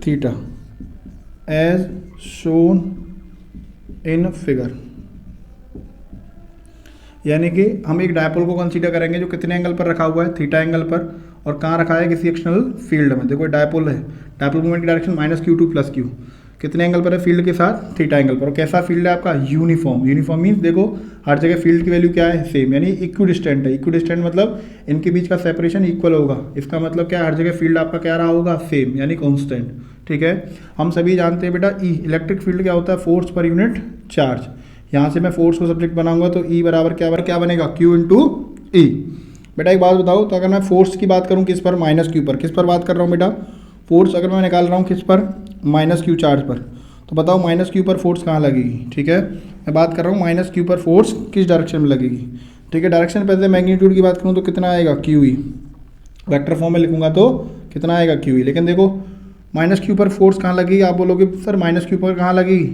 theta as shown in figure. यानी कि हम एक डायपोल को कंसीडर करेंगे जो कितने एंगल पर रखा हुआ है, थीटा एंगल पर, और कहाँ रखा है, किसी एक्सटर्नल फील्ड में। देखो डायपोल है, डायपोल मूवमेंट की direction minus q to plus Q, कितने एंगल पर है, फील्ड के साथ थीटा एंगल पर। और कैसा फील्ड है आपका, यूनिफॉर्म। यूनिफॉर्म मीन्स देखो हर जगह फील्ड की वैल्यू क्या है, सेम, यानी इक्विडिस्टेंट है। इक्विडिस्टेंट मतलब इनके बीच का सेपरेशन इक्वल होगा। इसका मतलब क्या है, हर जगह फील्ड आपका क्या रहा होगा, सेम, यानी कांस्टेंट, ठीक है। हम सभी जानते हैं बेटा ई, इलेक्ट्रिक फील्ड क्या होता है, फोर्स पर यूनिट चार्ज। यहाँ से मैं फोर्स को सब्जेक्ट बनाऊंगा तो ई बराबर क्या बनेगा, क्यू इंटू ई। बेटा एक बात बताओ, तो अगर मैं फोर्स की बात करूँ किस पर, माइनस क्यू पर, किस पर बात कर रहा हूँ बेटा, फोर्स अगर मैं निकाल रहा हूँ किस पर, माइनस क्यू चार्ज पर, तो बताओ माइनस क्यू पर फोर्स कहाँ लगेगी, ठीक है। मैं बात कर रहा हूँ माइनस क्यू पर फोर्स किस डायरेक्शन में लगेगी, ठीक है। डायरेक्शन पहले मैग्नीट्यूड की बात करूँ तो कितना आएगा, क्यू ई, वेक्टर फॉर्म में लिखूंगा तो कितना आएगा, क्यू ई। लेकिन देखो माइनस क्यू पर फोर्स कहाँ लगेगी, आप बोलोगे सर माइनस क्यू पर कहाँ लगेगी,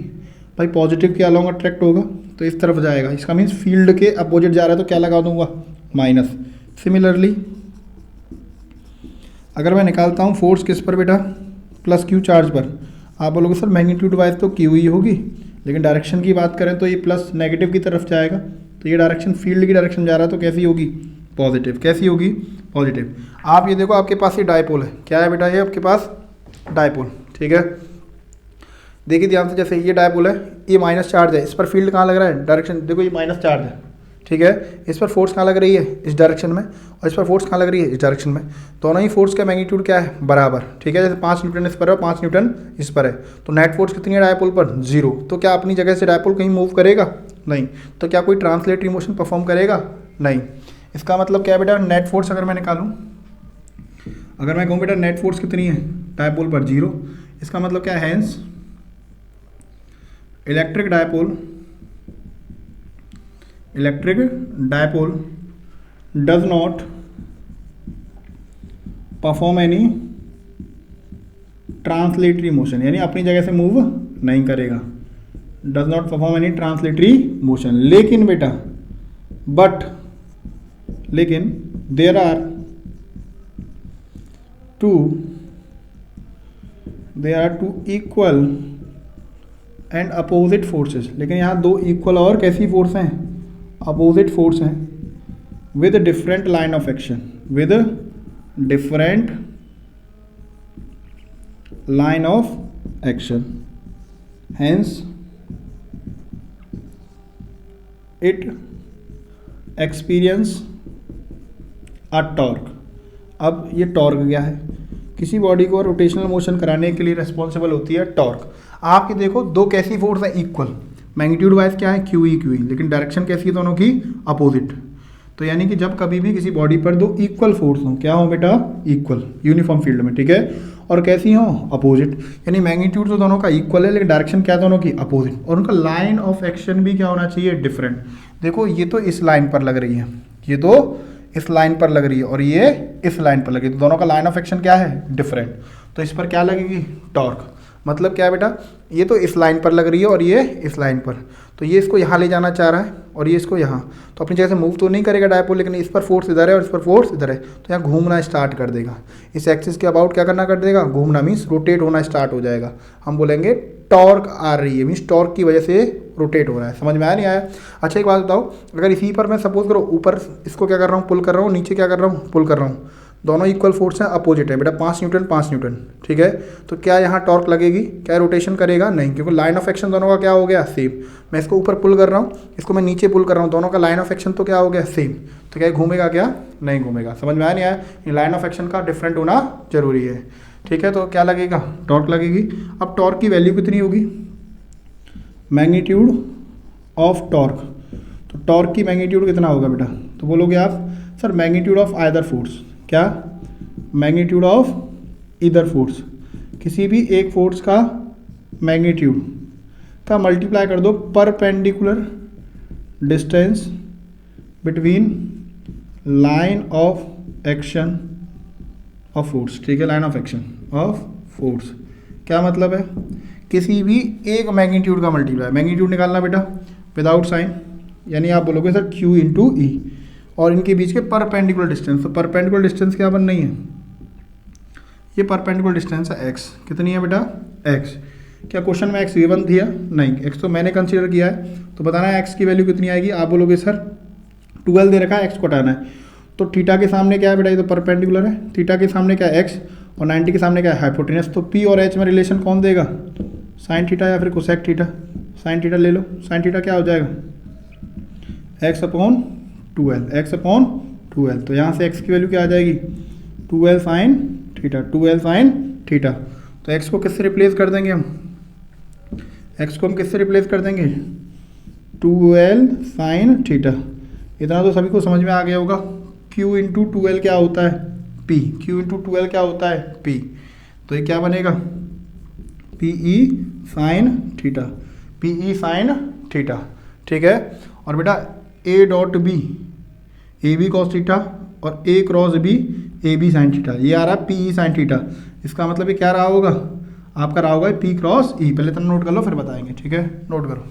भाई पॉजिटिव के अलॉन्ग अट्रैक्ट होगा तो इस तरफ जाएगा। इसका मीन्स फील्ड के अपोजिट जा रहा है तो क्या लगा दूंगा, माइनस। सिमिलरली अगर मैं निकालता हूँ फोर्स किस पर बेटा, प्लस क्यू चार्ज पर, आप बोलोगे सर मैग्नीट्यूड वाइज तो क्यू ही होगी, लेकिन डायरेक्शन की बात करें तो ये प्लस नेगेटिव की तरफ जाएगा। तो ये डायरेक्शन फील्ड की डायरेक्शन जा रहा है तो कैसी होगी, पॉजिटिव। कैसी होगी? पॉजिटिव। आप ये देखो आपके पास ये डायपोल है, क्या है बेटा? ये आपके पास डायपोल, ठीक है। देखिए ध्यान से, जैसे ये डायपोल है, ये माइनस चार्ज है, इस पर फील्ड कहाँ लग रहा है? डायरेक्शन, देखो ये माइनस चार्ज है, ठीक है। इस पर फोर्स कहाँ लग रही है? इस डायरेक्शन में, और इस पर फोर्स कहाँ लग रही है? इस डायरेक्शन में। दोनों ही फोर्स का मैग्नीट्यूड क्या है? बराबर, ठीक है। जैसे 5 न्यूटन इस पर है और 5 न्यूटन इस पर है, तो नेट फोर्स कितनी है डायपोल पर? 0। तो क्या अपनी जगह से डायपोल कहीं मूव करेगा? नहीं। तो क्या कोई ट्रांसलेटरी मोशन परफॉर्म करेगा? नहीं। इसका मतलब क्या है बेटा? नेट फोर्स अगर मैं निकालूँ, अगर मैं कहूँ बेटा नेट फोर्स कितनी है डायपोल पर? 0। इसका मतलब क्या है? Hence electric dipole does not perform any translatory motion, यानी अपनी जगह से मूव नहीं करेगा। Does not perform any translatory motion. लेकिन बेटा लेकिन there are two equal and opposite forces. लेकिन यहाँ 2 इक्वल और कैसी फोर्स हैं? अपोजिट फोर्स हैं, with different line of action, with different line of action. Hence it experience a torque. अब ये टॉर्क क्या है? किसी बॉडी को रोटेशनल मोशन कराने के लिए रिस्पॉन्सिबल होती है टॉर्क। आपकी देखो 2 कैसी फोर्स है? इक्वल। मैग्नीट्यूड वाइज क्या है? क्यू ई, लेकिन डायरेक्शन कैसी है दोनों की? अपोजिट। तो यानी कि जब कभी भी किसी बॉडी पर 2 इक्वल फोर्स हो, क्या हो बेटा? इक्वल, यूनिफॉर्म फील्ड में, ठीक है। और कैसी हो? अपोजिट। यानी मैग्नीट्यूड तो दोनों का इक्वल है, लेकिन डायरेक्शन क्या दोनों की? अपोजिट। और उनका लाइन ऑफ एक्शन भी क्या होना चाहिए? डिफरेंट। देखो ये तो इस लाइन पर लग रही है, ये तो इस लाइन पर लग रही है, और ये इस लाइन पर लगी, तो दोनों का लाइन ऑफ एक्शन क्या है? डिफरेंट। तो इस पर क्या लगेगी? टॉर्क। मतलब क्या बेटा? ये तो इस लाइन पर लग रही है और ये इस लाइन पर, तो ये इसको यहाँ ले जाना चाह रहा है और ये इसको यहाँ, तो अपनी जगह से मूव तो नहीं करेगा डायपोल, लेकिन इस पर फोर्स इधर है और इस पर फोर्स इधर है, तो यहाँ घूमना स्टार्ट कर देगा। इस एक्सिस के अबाउट क्या करना कर देगा? घूमना, मीन्स रोटेट होना स्टार्ट हो जाएगा। हम बोलेंगे टॉर्क आ रही है, मीन्स टॉर्क की वजह से रोटेट हो रहा है। समझ में आया नहीं आया? अच्छा एक बात बताओ, अगर इसी पर मैं सपोज करो ऊपर इसको क्या कर रहा हूँ? पुल कर रहा हूँ, नीचे क्या कर रहा हूँ? पुल कर रहा हूँ, दोनों इक्वल फोर्स हैं, अपोजिट है बेटा, 5 न्यूटन 5 न्यूटन, ठीक है। तो क्या यहाँ टॉर्क लगेगी? क्या रोटेशन करेगा? नहीं, क्योंकि लाइन ऑफ एक्शन दोनों का क्या हो गया? सेम। मैं इसको ऊपर पुल कर रहा हूँ, इसको मैं नीचे पुल कर रहा हूँ, दोनों का लाइन ऑफ एक्शन तो क्या हो गया? सेम। तो क्या घूमेगा? क्या नहीं घूमेगा। समझ में आया नहीं आया? लाइन ऑफ एक्शन का डिफरेंट होना जरूरी है, ठीक है। तो क्या लगेगा? टॉर्क लगेगी। अब टॉर्क की वैल्यू कितनी होगी? Magnitude of torque. तो टॉर्क की मैग्नीट्यूड कितना होगा बेटा? तो बोलोगे आप sir magnitude of either force. क्या? मैग्नीट्यूड ऑफ ईदर फोर्स, किसी भी एक फोर्स का मैग्नीट्यूड का मल्टीप्लाई कर दो perpendicular distance between line of action of force, ठीक है। Line of action of force क्या मतलब है? किसी भी एक मैग्नीट्यूड का मल्टीप्लाई। मैग्नीट्यूड निकालना बेटा विदाउट साइन, यानी आप बोलोगे सर Q इंटू ई, और इनके बीच के परपेंडिकुलर डिस्टेंस। तो परपेंडिकुलर डिस्टेंस क्या बन रही है? ये परपेंडिकुलर डिस्टेंस है x। कितनी है बेटा? x। क्या क्वेश्चन में x गिवन दिया? नहीं, x तो मैंने कंसीडर किया है, तो बताना है x की वैल्यू कितनी आएगी। आप बोलोगे सर 12 दे रखा है, x को हटाना है, तो थीटा के सामने क्या है बेटा? ये तो परपेंडिकुलर है। थीटा के सामने क्या है? x, और 90 के सामने क्या है? हाइपोटेनस। तो p और h में रिलेशन कौन देगा? साइन थीटा या फिर कोसेक थीटा। साइन थीटा ले लो। साइन थीटा क्या हो जाएगा? x upon 12, x upon 12। तो यहाँ से x की वैल्यू क्या आ जाएगी? 12 साइन थीटा, 12 साइन थीटा। तो x को किससे रिप्लेस कर देंगे हम? x को हम किससे रिप्लेस कर देंगे? 12 साइन थीटा। इतना तो सभी को समझ में आ गया होगा। q इंटू 12 क्या होता है? p। q इंटू 12 क्या होता है? p। तो ये क्या बनेगा? P e sine theta, p e sine theta, ठीक है। और बेटा a dot b, a b cos theta, और a cross b, a b sine theta. ये आ रहा है पी ई साइन थीटा। इसका मतलब ये क्या रहा होगा? आपका रहा होगा p क्रॉस ई। पहले तो नोट कर लो, फिर बताएंगे, ठीक है। नोट करो।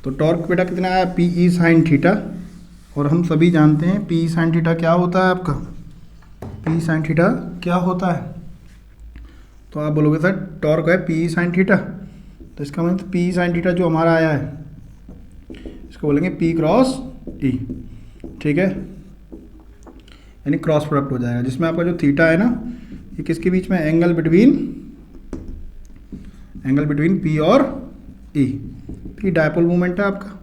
तो टॉर्क बेटा कितना आया? पी ई साइन थीटा, और हम सभी जानते हैं पी साइन थीटा क्या होता है आपका, पी साइन थीटा क्या होता है। तो आप बोलोगे सर टॉर्क है पी साइन थीटा, तो इसका मतलब पी साइन थीटा जो हमारा आया है इसको बोलेंगे पी क्रॉस ई, ठीक है, यानी क्रॉस प्रोडक्ट हो जाएगा, जिसमें आपका जो थीटा है ना ये किसके बीच में, एंगल बिटवीन पी और ई। पी डायपोल मोमेंट है आपका,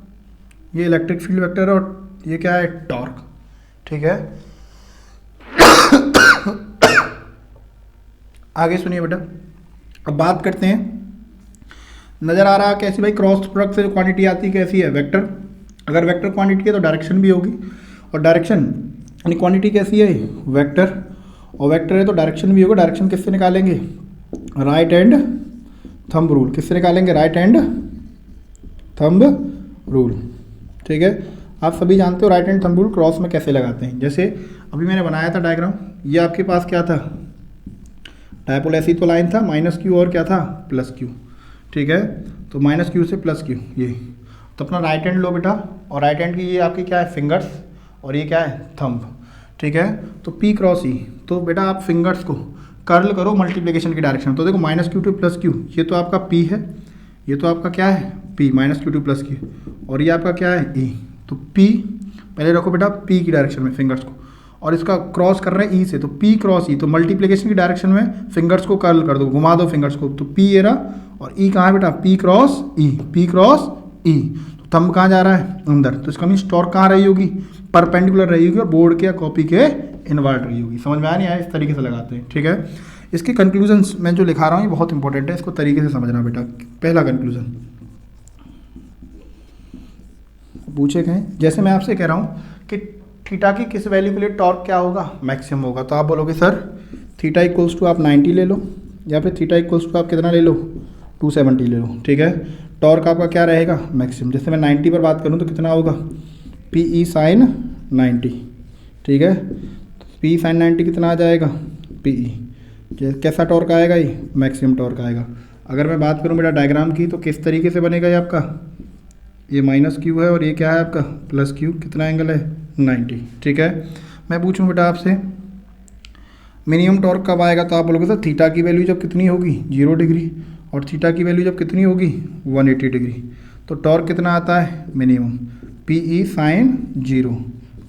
ये इलेक्ट्रिक फील्ड वेक्टर है, और ये क्या है, टॉर्क, ठीक है। आगे सुनिए बेटा, अब बात करते हैं, नज़र आ रहा है कैसी भाई, क्रॉस प्रोडक्ट से जो क्वांटिटी आती है कैसी है, वेक्टर। अगर वेक्टर क्वांटिटी है तो डायरेक्शन भी होगी, और डायरेक्शन यानी क्वांटिटी कैसी है, वेक्टर, और वेक्टर है तो डायरेक्शन भी होगा। डायरेक्शन किससे निकालेंगे, राइट हैंड थंब रूल, किससे निकालेंगे, राइट हैंड थंब रूल, ठीक है। आप सभी जानते हो right hand thumb rule cross में कैसे लगाते हैं। जैसे अभी मैंने बनाया था डायग्राम, ये आपके पास क्या था, डायपोल ऐसी तो लाइन था, माइनस क्यू और क्या था, प्लस क्यू, ठीक है। तो माइनस क्यू से प्लस क्यू, ये तो अपना राइट हैंड लो बेटा, और राइट हैंड की ये आपकी क्या है, फिंगर्स, और ये क्या है, थंब, ठीक है। तो पी क्रॉस ई, तो बेटा आप फिंगर्स को कर्ल करो मल्टीप्लिकेशन की डायरेक्शन। तो देखो minus q to plus Q, ये तो आपका पी है, ये तो आपका क्या है, P, minus q to plus q, और ये आपका क्या है, ई। तो पी पहले रखो बेटा पी की डायरेक्शन में फिंगर्स को, और इसका क्रॉस कर रहे हैं ई से, तो पी क्रॉस ई, तो मल्टीप्लिकेशन की डायरेक्शन में फिंगर्स को कर्ल कर दो, घुमा दो फिंगर्स को, तो पी ये रहा, और ई कहाँ है बेटा, पी क्रॉस ई, पी क्रॉस ई। तो थंब कहाँ जा रहा है, अंदर, तो इसका मीन्स टॉर्क कहाँ रही होगी, परपेंडिकुलर रही होगी, और बोर्ड के या कॉपी के इनवर्ट रही होगी। समझ में आया नहीं आया, इस तरीके से लगाते हैं, ठीक है। इसके कंक्लूजन्स मैं जो लिखा रहा हूँ ये बहुत इंपॉर्टेंट है, इसको तरीके से समझना बेटा। पहला कंक्लूजन पूछे गए, जैसे मैं आपसे कह रहा हूँ कि थीटा की किस वैल्यू के लिए टॉर्क क्या होगा, मैक्सिमम होगा, तो आप बोलोगे सर थीटा इक्वल्स टू आप 90 ले लो, या फिर थीटा इक्वल्स टू आप कितना ले लो, 270 ले लो, ठीक है। टॉर्क आपका क्या रहेगा, मैक्सिमम। जैसे मैं 90 पर बात करूँ तो कितना होगा, पी ई साइन 90, ठीक है। पी साइन 90 कितना आ जाएगा, पी ई, कैसा टॉर्क आएगा, ये मैक्सिमम टॉर्क आएगा। अगर मैं बात करूँ बेटा डायग्राम की, तो किस तरीके से बनेगा ये आपका, ये माइनस क्यू है और ये क्या है आपका प्लस क्यू, कितना एंगल है, 90, ठीक है। मैं पूछूं बेटा आपसे मिनिमम टॉर्क कब आएगा, तो आप बोलोगे सर थीटा की वैल्यू जब कितनी होगी, 0 डिग्री, और थीटा की वैल्यू जब कितनी होगी, 180 डिग्री। तो टॉर्क कितना आता है, minimum, p e sine 0,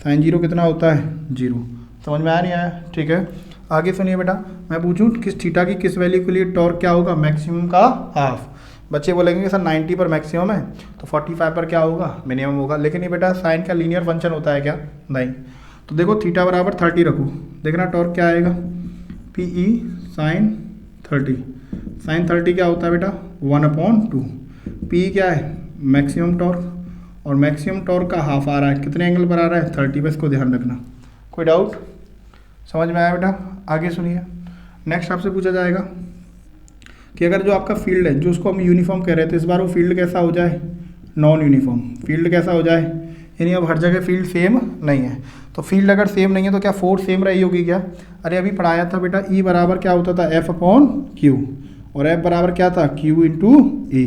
sine 0 कितना होता है, 0। समझ में आया नहीं आया, ठीक है। आगे सुनिए बेटा, मैं पूछूं किस थीटा की किस वैल्यू के लिए टॉर्क क्या होगा, मैक्सिमम का हाफ। बच्चे बोलेंगे सर 90 पर मैक्सिमम है तो 45 पर क्या होगा, मिनिमम होगा। लेकिन ये बेटा साइन का लीनियर फंक्शन होता है क्या, नहीं। तो देखो थीटा बराबर 30 रखो, देखना टॉर्क क्या आएगा, पी ई साइन 30, साइन 30 क्या होता है बेटा, 1/2। पी क्या है, मैक्सिमम टॉर्क, और मैक्सिमम टॉर्क का हाफ आ रहा है, कितने एंगल पर आ रहा है, 30 पर, इसको ध्यान रखना। कोई डाउट, समझ में आया बेटा। आगे सुनिए, नेक्स्ट आपसे पूछा जाएगा कि अगर जो आपका फील्ड है, जो उसको हम यूनिफॉर्म कह रहे थे, इस बार वो फील्ड कैसा हो जाए, नॉन यूनिफॉर्म। फील्ड कैसा हो जाए, यानी अब हर जगह फील्ड सेम नहीं है। तो फील्ड अगर सेम नहीं है तो क्या फोर्स सेम रही होगी क्या, अरे अभी पढ़ाया था बेटा, ई बराबर क्या होता था, एफ अपॉन क्यू, और एफ बराबर क्या था, क्यू इंटू ई,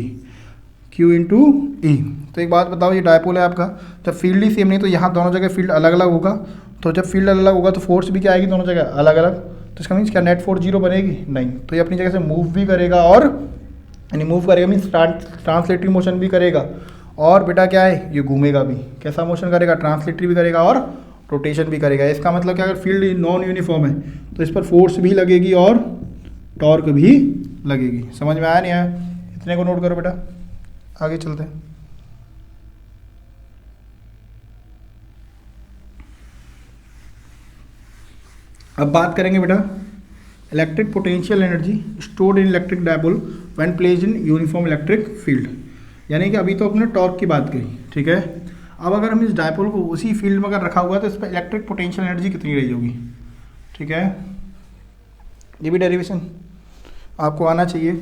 क्यू इंटू ई। तो एक बात बताओ, ये डायपोल है आपका, जब फील्ड ही सेम नहीं तो यहाँ दोनों जगह फील्ड अलग अलग होगा, तो जब फील्ड अलग होगा तो फोर्स भी क्या आएगी, दोनों जगह अलग अलग। तो इसका मीन्स क्या नेट फोर्स 0 बनेगी, नहीं। तो ये अपनी जगह से मूव भी करेगा, और यानी मूव करेगा मीन्स ट्रांसलेटरी मोशन भी करेगा, और बेटा क्या है, ये घूमेगा भी, कैसा मोशन करेगा, ट्रांसलेटरी भी करेगा और रोटेशन भी करेगा। इसका मतलब क्या, अगर फील्ड नॉन यूनिफॉर्म है तो इस पर फोर्स भी लगेगी और टॉर्क भी लगेगी। समझ में आया नहीं आया, इतने को नोट करो बेटा। आगे चलते हैं, अब बात करेंगे बेटा electric potential energy stored in electric dipole when placed in uniform electric field. यानी कि अभी तो अपने टॉर्क की बात करी, ठीक है। अब अगर हम इस डायपोल को उसी फील्ड में अगर रखा हुआ है तो इस पर इलेक्ट्रिक पोटेंशियल एनर्जी कितनी रही होगी, ठीक है। ये भी डेरिवेशन आपको आना चाहिए,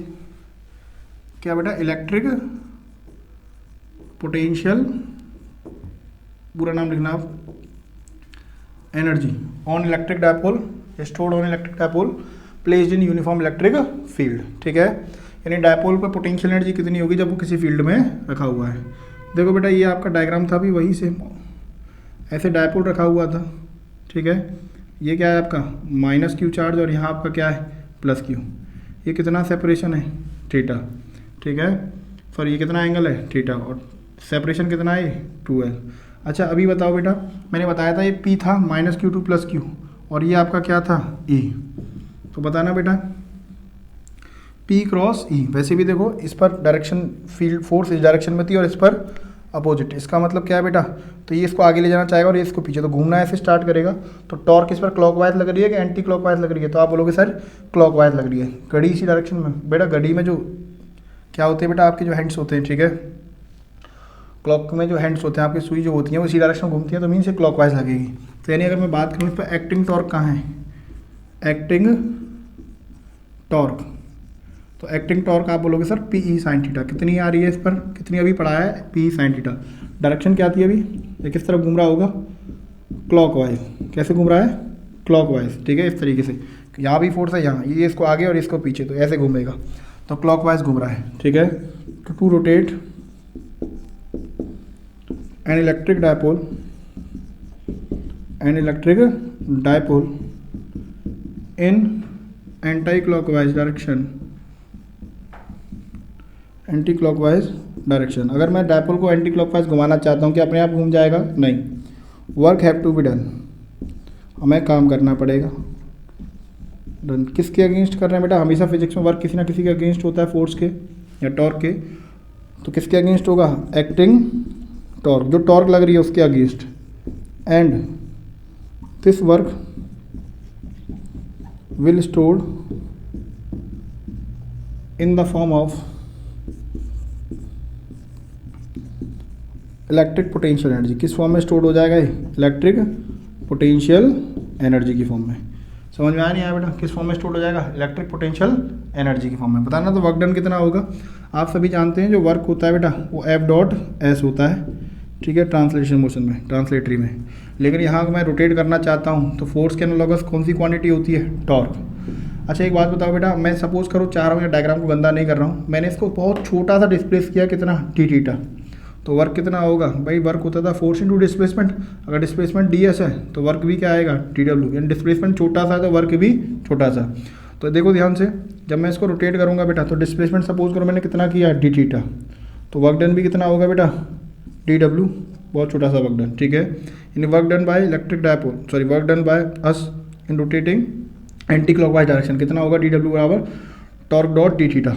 क्या बेटा, इलेक्ट्रिक पोटेंशियल, पूरा नाम लिखना आप, energy on electric dipole stored on electric dipole placed in uniform electric field, ठीक है। यानी डायपोल पर पोटेंशियल एनर्जी कितनी होगी जब वो किसी फील्ड में रखा हुआ है। देखो बेटा ये आपका डायग्राम था भी वही सेम, ऐसे डायपोल रखा हुआ था, ठीक है। ये क्या है आपका माइनस क्यू चार्ज और यहाँ आपका क्या है प्लस क्यू। ये कितना सेपरेशन है थीटा, ठीक है, सॉरी ये कितना एंगल है थीटा, और सेपरेशन कितना है 2L। अच्छा अभी बताओ बेटा, मैंने बताया था ये P था minus q to plus q, और ये आपका क्या था E। तो बताना बेटा P क्रॉस E। वैसे भी देखो इस पर डायरेक्शन फील्ड फोर्स इस डायरेक्शन में थी और इस पर अपोजिट, इसका मतलब क्या है बेटा, तो ये इसको आगे ले जाना चाहेगा और ये इसको पीछे, तो घूमना ऐसे स्टार्ट करेगा। तो टॉर्क इस पर क्लॉकवाइज लग रही है कि एंटी क्लॉकवाइज लग रही है, तो आप बोलोगे सर क्लॉकवाइज लग रही है। घड़ी इसी डायरेक्शन में, बेटा घड़ी में जो क्या होते हैं बेटा आपके जो हैंड्स होते हैं, ठीक है, क्लॉक में जो हैंड्स होते हैं आपकी सुई जो होती हैं वो इसी डायरेक्शन में घूमती हैं, तो मीन से क्लॉकवाइज लगेगी। तो यानी अगर मैं बात करूँ इस पर एक्टिंग टॉर्क कहाँ है, एक्टिंग टॉर्क, तो एक्टिंग टॉर्क आप बोलोगे sir P e sine theta. कितनी आ रही है इस पर, कितनी अभी पढ़ा है P e sine theta. Direction क्या थी अभी, ये किस तरफ घूम रहा होगा क्लॉकवाइज। कैसे घूम रहा है क्लॉकवाइज, ठीक है, इस तरीके से। यहाँ भी फोर्स है, यहाँ ये इसको आगे और इसको पीछे, तो ऐसे घूमेगा, तो क्लॉकवाइज घूम रहा है, ठीक है। To rotate an electric dipole in anticlockwise direction. अगर मैं डायपोल को एंटी क्लॉकवाइज घुमाना चाहता हूँ, कि अपने आप घूम जाएगा, नहीं, work have to be done, हमें काम करना पड़ेगा। डन किसके अगेंस्ट कर रहे हैं बेटा, हमेशा फिजिक्स में वर्क किसी ना किसी के अगेंस्ट होता है, फोर्स के या टॉर्क के। तो किसके अगेंस्ट होगा, एक्टिंग टॉर्क, जो टॉर्क लग रही है उसके against. And this work will stored in the form of electric potential energy. किस फॉर्म में स्टोर हो जाएगा ये, इलेक्ट्रिक पोटेंशियल एनर्जी की फॉर्म में। समझ में आया नहीं आया बेटा, किस फॉर्म में स्टोर हो जाएगा, इलेक्ट्रिक पोटेंशियल एनर्जी की फॉर्म में। बताना तो वर्क डन कितना होगा। आप सभी जानते हैं जो वर्क होता है बेटा वो F.S होता है, ठीक है, ट्रांसलेशन मोशन में, ट्रांसलेटरी में। लेकिन यहाँ मैं रोटेट करना चाहता हूँ तो फोर्स के एनालॉगस कौन सी क्वांटिटी होती है, टॉर्क। अच्छा एक बात बताओ बेटा, मैं सपोज करो चाह रहा हूँ, या डायग्राम को गंदा नहीं कर रहा हूँ, मैंने इसको बहुत छोटा सा डिस्प्लेस किया, कितना डी थीटा, तो वर्क कितना होगा भाई, वर्क होता था फोर्स इंटू डिस्प्लेसमेंट। अगर डिस्प्लेसमेंट ds है तो वर्क भी क्या आएगा dw, यानी डिस्प्लेसमेंट छोटा सा है तो वर्क भी छोटा सा। तो देखो ध्यान से, जब मैं इसको रोटेट करूंगा बेटा, तो डिस्प्लेसमेंट सपोज करो मैंने कितना किया डी थीटा, तो वर्क डन भी कितना होगा बेटा dw, बहुत छोटा सा वर्क डन, ठीक है। यानी work done by electric dipole, sorry work done by us in rotating anti clockwise direction, कितना होगा dw बराबर टॉर्क डॉट डी थीटा।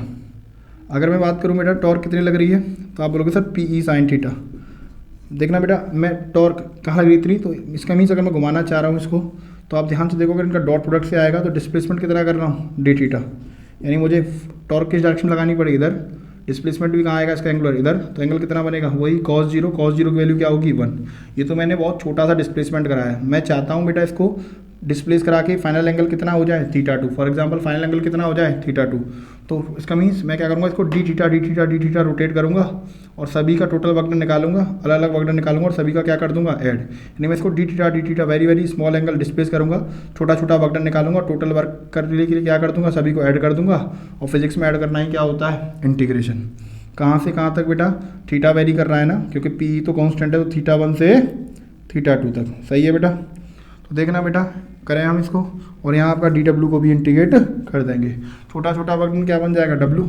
अगर मैं बात करूँ बेटा टॉर्क कितनी लग रही है, तो आप बोलोगे sir P e sine theta. देखना बेटा मैं टॉर्क कहाँ लग रही इतनी, तो इसका मीन्स अगर मैं घुमाना चाह रहा हूँ इसको, तो आप ध्यान से देखोगे इनका डॉट प्रोडक्ट से आएगा, तो डिस्प्लेसमेंट कितना कर रहा हूँ डी थीटा, यानी मुझे टॉर्क किस डायरेक्शन में लगानी पड़ेगी, इधर। डिस्प्लेसमेंट भी कहाँ आएगा इसका, एंगुलर इधर, तो एंगल कितना बनेगा वही cos 0, cos 0 की वैल्यू क्या होगी 1। ये तो मैंने बहुत छोटा सा डिस्प्लेसमेंट कराया है, मैं चाहता हूँ बेटा इसको डिस्प्लेस करा के फाइनल एंगल कितना हो जाए θ2, फॉर एग्जांपल फाइनल एंगल कितना हो जाए θ2। तो इसका मीन्स मैं क्या करूँगा, इसको डी थीटा रोटेट करूँगा और सभी का टोटल वर्क डन निकालूंगा, अलग अलग वर्क डन निकालूंगा और सभी का क्या कर दूंगा ऐड। यानी मैं इसको D theta very very small angle displace करूँगा, छोटा छोटा वर्क डन निकालूंगा, टोटल वर्क करने के लिए क्या कर दूंगा, सभी को ऐड कर दूंगा। और फिजिक्स में ऐड करना ही क्या होता है, इंटीग्रेशन। कहाँ से कहाँ तक बेटा, थीटा वेरी कर रहा है ना, क्योंकि पी तो कॉन्स्टेंट है, तो θ1 से θ2 तक, सही है बेटा। तो देखना बेटा करें हम इसको, और यहाँ आपका dw को भी इंटीग्रेट कर देंगे। छोटा छोटा वर्क डन क्या बन जाएगा w,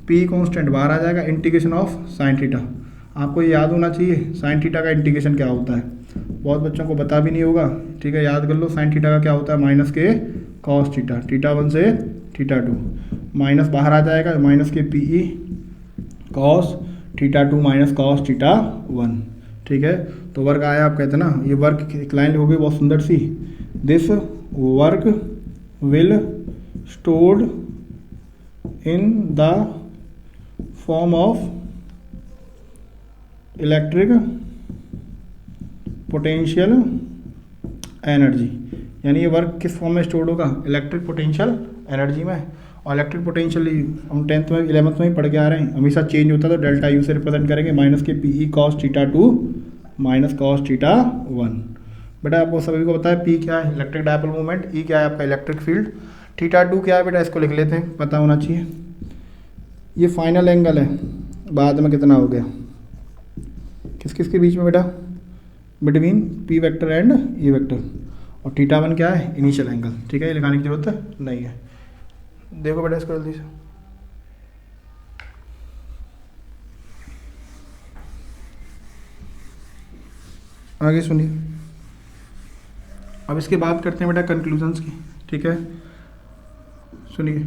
p कॉन्स्टेंट बाहर आ जाएगा, इंटीग्रेशन ऑफ साइन थीटा। आपको ये याद होना चाहिए साइन थीटा का इंटीग्रेशन क्या होता है, बहुत बच्चों को पता भी नहीं होगा, ठीक है, याद कर लो। साइन थीटा का क्या होता है, माइनस के कॉस थीटा, θ1 से θ2, माइनस बाहर आ जाएगा, माइनस के p E cos θ2 minus cos θ1, ठीक है। तो वर्क आया आपका इतना, ये वर्क एक लाइन हो गई बहुत सुंदर सी, this work will stored in the form of electric potential energy. यानी ये वर्क किस फॉर्म में स्टोर्ड होगा, इलेक्ट्रिक पोटेंशियल एनर्जी में। और इलेक्ट्रिक पोटेंशियल हम 10th में 11th में ही पढ़ के आ रहे हैं, हमेशा चेंज होता है, तो डेल्टा यू से रिप्रेजेंट करेंगे, माइनस के p E cos θ2 minus cos θ1। बेटा आपको सभी को पता है पी क्या है, इलेक्ट्रिक डायपोल मूवमेंट, ई क्या है आपका इलेक्ट्रिक फील्ड, θ2 क्या है बेटा, इसको लिख लेते हैं, पता होना चाहिए। ये फाइनल एंगल है, बाद में कितना हो गया, किस किस के बीच में बेटा, between P vector and E vector, और थीटा वन क्या है, इनिशियल एंगल। ठीक है, ये लिखाने की जरूरत नहीं है। देखो बेटा इसको जल्दी से, आगे सुनिए। अब इसके बात करते हैं बेटा कंक्लूजन्स की। ठीक है, सुनिए,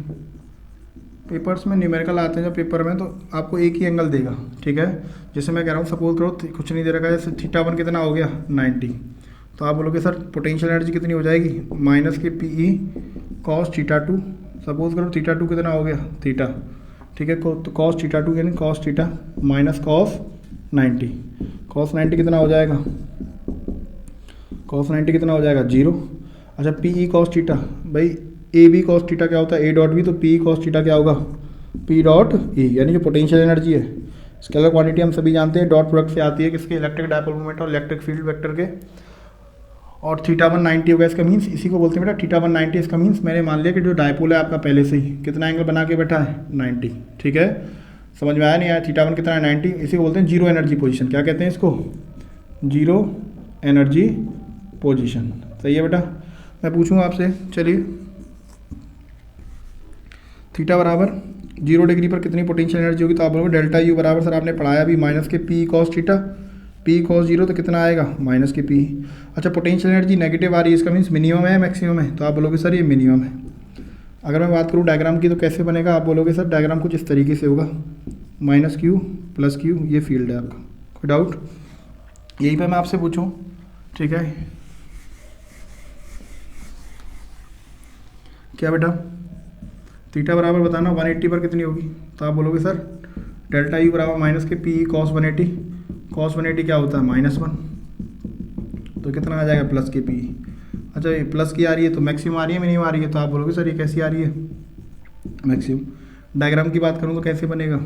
पेपर्स में न्यूमेरिकल आते हैं जब पेपर में, तो आपको एक ही एंगल देगा। ठीक है, जैसे मैं कह रहा हूँ, सपोज करो कुछ नहीं दे रखा है, जैसे थीटा वन कितना हो गया 90, तो आप बोलोगे सर पोटेंशियल एनर्जी कितनी हो जाएगी, माइनस के p E cos theta two. Suppose करो थीटा टू कितना हो गया, थीटा। ठीक है, तो कॉस थीटा टू यानी cos theta minus cos 90, cos 90 कितना हो जाएगा, कॉस 90 कितना हो जाएगा 0। अच्छा, पी ई कॉस थीटा, भाई ए बी कॉस थीटा क्या होता है, ए डॉट बी, तो पी कॉस थीटा क्या होगा, पी डॉट ई, यानी जो पोटेंशियल एनर्जी है, स्केलर क्वांटिटी हम सभी जानते हैं, डॉट प्रोडक्ट से आती है किसके, इलेक्ट्रिक डायपोल मोमेंट और इलेक्ट्रिक फील्ड वेक्टर के। और थीटा वन 90 होगा, इसका मीन्स इसी को बोलते हैं बेटा थीटा वन 90। इसका मीन्स मैंने मान लिया कि जो डायपोल है आपका पहले से ही कितना एंगल बना के बैठा है 90। ठीक है, समझ में आया नहीं आया, थीटा वन कितना है 90, इसी को बोलते हैं जीरो एनर्जी पोजिशन। क्या कहते हैं इसको, जीरो एनर्जी पोजिशन। सही है बेटा, मैं पूछूंगा आपसे, चलिए, थीटा बराबर 0 डिग्री पर कितनी पोटेंशियल एनर्जी होगी, तो आप बोलोगे डेल्टा यू बराबर, सर आपने पढ़ाया भी, माइनस के P cos theta, P cos 0 तो कितना आएगा, माइनस के पी। अच्छा, पोटेंशियल एनर्जी नेगेटिव आ रही है, इसका मीन्स मिनिमम है मैक्सिमम है, तो आप बोलोगे सर ये मिनिमम है। अगर मैं बात करूँ डायग्राम की तो कैसे बनेगा, आप बोलोगे सर डायग्राम कुछ इस तरीके से होगा, माइनस क्यू प्लस क्यू, ये फील्ड है आपका, कोई डाउट यहीं पर मैं आपसे पूछूँ। ठीक है, क्या बेटा, थीटा बराबर बताना 180 पर कितनी होगी, तो आप बोलोगे सर डेल्टा यू बराबर माइनस के पी कॉस 180, कॉस 180 क्या होता है -1, तो कितना आ जाएगा प्लस के पी। अच्छा, ये प्लस की आ रही है तो मैक्सिमम आ रही है मिनिमम आ रही है, तो आप बोलोगे सर ये कैसी आ रही है, मैक्सिमम। डायग्राम की बात करूँ तो कैसे बनेगा,